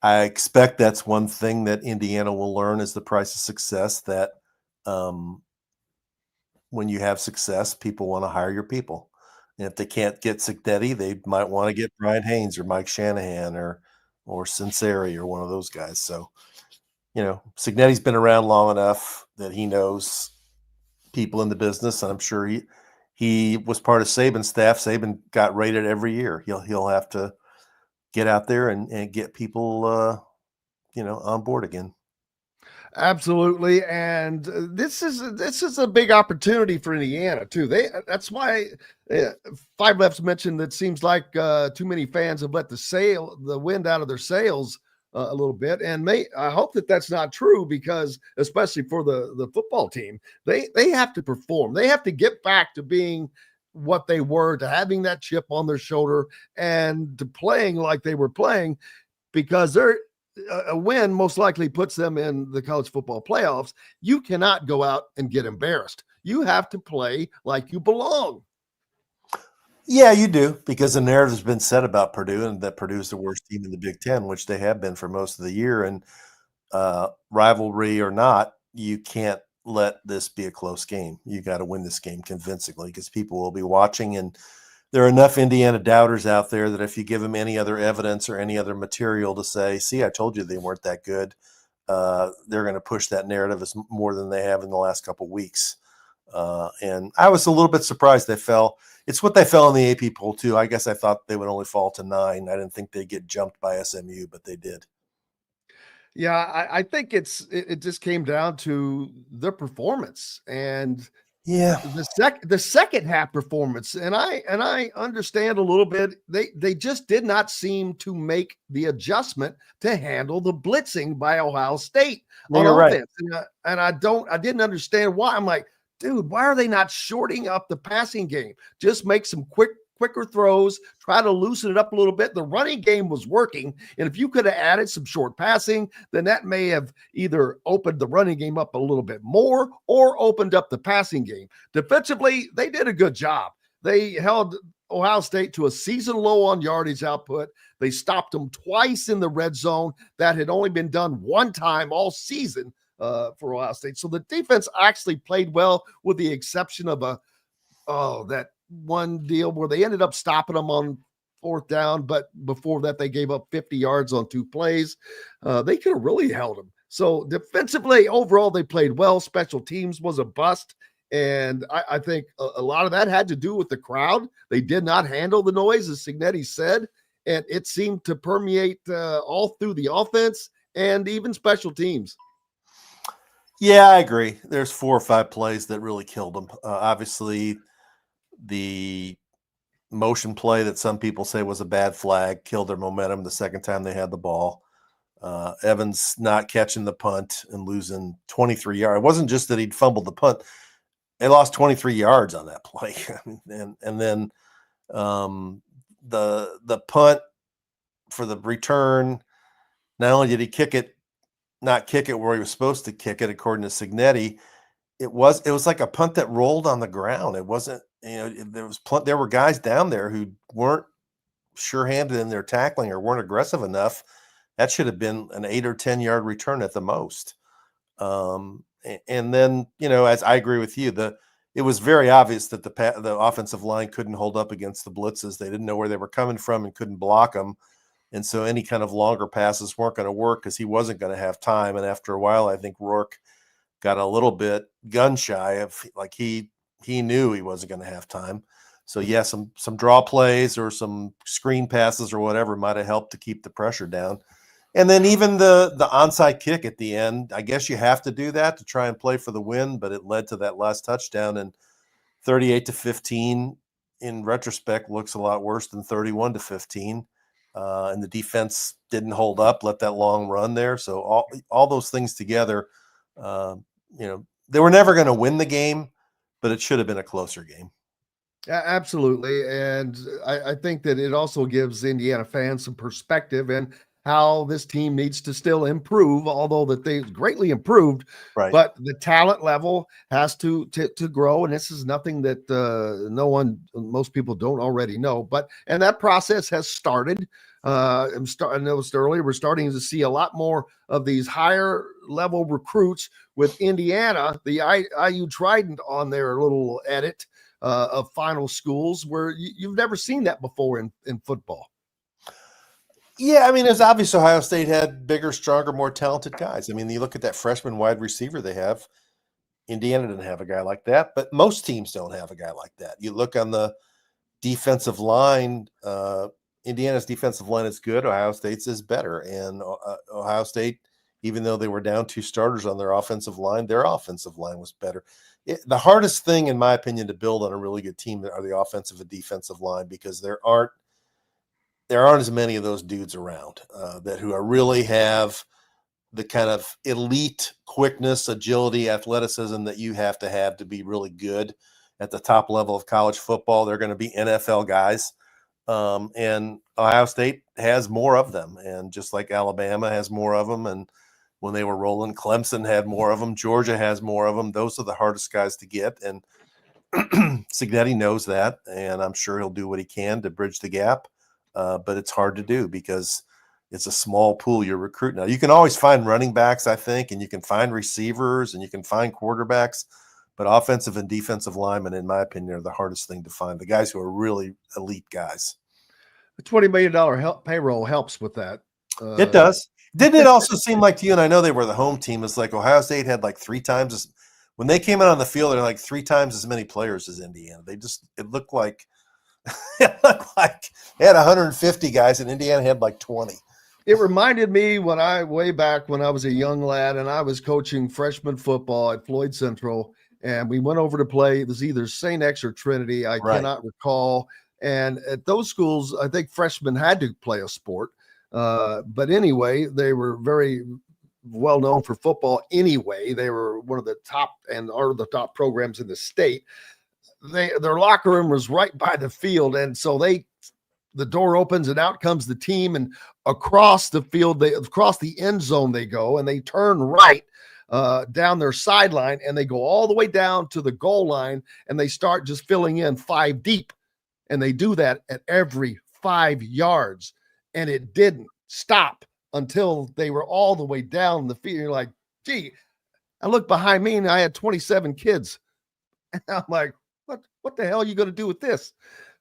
I expect that's one thing that Indiana will learn is the price of success, that when you have success, people want to hire your people. And if they can't get Cignetti, they might want to get Brian Haynes or Mike Shanahan or Sinceri or one of those guys. So, Cignetti's been around long enough that he knows people in the business, and I'm sure he was part of Saban's staff. Saban got rated every year. He'll have to get out there and get people on board again. Absolutely, and this is a big opportunity for Indiana too. That's why Five Left's mentioned that seems like too many fans have let the wind out of their sails a little bit, and I hope that that's not true, because especially for the football team, they have to perform. They have to get back to being what they were, to having that chip on their shoulder, and to playing like they were playing, because a win most likely puts them in the college football playoffs. You cannot go out and get embarrassed. You have to play like you belong. Yeah, you do, because the narrative has been said about Purdue, and that Purdue is the worst team in the Big Ten, which they have been for most of the year. And rivalry or not, you can't let this be a close game. You got to win this game convincingly, because people will be watching, and there are enough Indiana doubters out there that if you give them any other evidence or any other material to say, see, I told you they weren't that good, they're going to push that narrative as more than they have in the last couple of weeks. And I was a little bit surprised they fell. It's what they fell in the AP poll too. I guess I thought they would only fall to 9. I didn't think they'd get jumped by SMU, but they did. Yeah, I think it just came down to the performance, and the second half performance. And I understand a little bit. They just did not seem to make the adjustment to handle the blitzing by Ohio State on offense. Right. And I didn't understand why. I'm like, dude, why are they not shorting up the passing game? Just make some quicker throws, try to loosen it up a little bit. The running game was working, and if you could have added some short passing, then that may have either opened the running game up a little bit more or opened up the passing game. Defensively, they did a good job. They held Ohio State to a season low on yardage output. They stopped them twice in the red zone. That had only been done one time all season for Ohio State. So the defense actually played well, with the exception of that one deal where they ended up stopping them on 4th down, but before that they gave up 50 yards on 2 plays. They could have really held them. So defensively, overall, they played well. Special teams was a bust, and I think a lot of that had to do with the crowd. They did not handle the noise, as Cignetti said, and it seemed to permeate all through the offense and even special teams. Yeah, I agree. There's 4 or 5 plays that really killed them. Obviously, the motion play that some people say was a bad flag killed their momentum the second time they had the ball. Evans not catching the punt and losing 23 yards. It wasn't just that he'd fumbled the punt. They lost 23 yards on that play. and then the punt for the return, not only did he not kick it where he was supposed to kick it, according to Signetti, it was like a punt that rolled on the ground. It wasn't, there were guys down there who weren't sure-handed in their tackling or weren't aggressive enough. That should have been an 8 or 10 yard return at the most. And then, as I agree with you, it was very obvious that the offensive line couldn't hold up against the blitzes. They didn't know where they were coming from and couldn't block them. And so any kind of longer passes weren't going to work because he wasn't going to have time. And after a while, I think Rourke got a little bit gun shy of, like, he knew he wasn't going to have time. So yeah, some draw plays or some screen passes or whatever might have helped to keep the pressure down. And then even the onside kick at the end, I guess you have to do that to try and play for the win, but it led to that last touchdown, and 38-15 in retrospect looks a lot worse than 31-15. And the defense didn't hold up, let that long run there. So all those things together, they were never going to win the game, but it should have been a closer game. Absolutely. And I think that it also gives Indiana fans some perspective and how this team needs to still improve, although that they've greatly improved, right? But the talent level has to grow. And this is nothing that most people don't already know, and that process has started. I noticed earlier, we're starting to see a lot more of these higher level recruits with Indiana, the IU Trident on their little edit of final schools, where you've never seen that before in football. Yeah, I mean, it's obvious Ohio State had bigger, stronger, more talented guys. I mean, you look at that freshman wide receiver they have. Indiana didn't have a guy like that, but most teams don't have a guy like that. You look on the defensive line, Indiana's defensive line is good. Ohio State's is better. And Ohio State, even though they were down 2 starters on their offensive line was better. The hardest thing, in my opinion, to build on a really good team are the offensive and defensive line, because there aren't as many of those dudes around who really have the kind of elite quickness, agility, athleticism that you have to be really good at the top level of college football. They're going to be NFL guys. And Ohio State has more of them. And just like Alabama has more of them, and when they were rolling, Clemson had more of them. Georgia has more of them. Those are the hardest guys to get. And Signetti knows that, and I'm sure he'll do what he can to bridge the gap. But it's hard to do because it's a small pool you're recruiting. Now, you can always find running backs, I think, and you can find receivers and you can find quarterbacks, but offensive and defensive linemen, in my opinion, are the hardest thing to find, the guys who are really elite guys. The $20 million payroll helps with that. It does. Didn't it also seem like to you, and I know they were the home team, it's like Ohio State had like 3 times as – when they came out on the field, they're like 3 times as many players as Indiana. It looked like they had 150 guys, and Indiana had like 20. It reminded me way back when I was a young lad and I was coaching freshman football at Floyd Central, and we went over to play. It was either St. X or Trinity. I cannot recall. And at those schools, I think freshmen had to play a sport. But anyway, they were very well known for football anyway. They were one of the top and are the top programs in the state. Their locker room was right by the field. And so the door opens and out comes the team, and across the field, across the end zone they go, and they turn right down their sideline, and they go all the way down to the goal line, and they start just filling in 5 deep. And they do that at every 5 yards, and it didn't stop until they were all the way down the field. You're like, gee, I look behind me and I had 27 kids. And I'm like, what the hell are you going to do with this?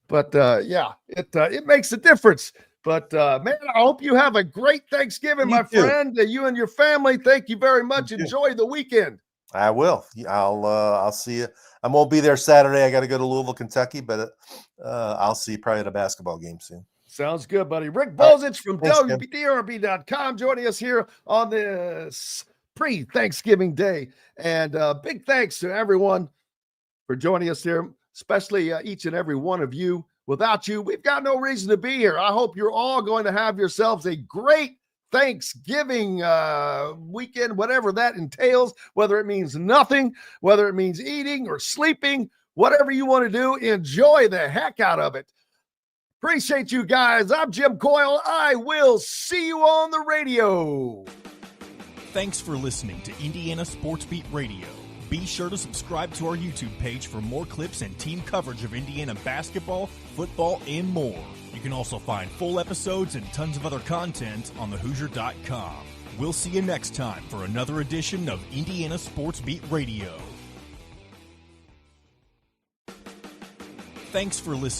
But yeah, it makes a difference. But man, I hope you have a great Thanksgiving, my friend. You and your family. Thank you very much. Enjoy the weekend. I will. I'll see you. I won't be there Saturday. I got to go to Louisville, Kentucky, but I'll see you probably at a basketball game soon. Sounds good, buddy. Rick Bozich from WBDRB.com joining us here on this pre-Thanksgiving Day. And big thanks to everyone for joining us here, especially each and every one of you. Without you, we've got no reason to be here. I hope you're all going to have yourselves a great Thanksgiving weekend, whatever that entails, whether it means nothing, whether it means eating or sleeping, whatever you want to do, enjoy the heck out of it. Appreciate you guys. I'm Jim Coyle. I will see you on the radio. Thanks for listening to Indiana Sports Beat Radio. Be sure to subscribe to our YouTube page for more clips and team coverage of Indiana basketball, football, and more. You can also find full episodes and tons of other content on thehoosier.com. We'll see you next time for another edition of Indiana Sports Beat Radio. Thanks for listening.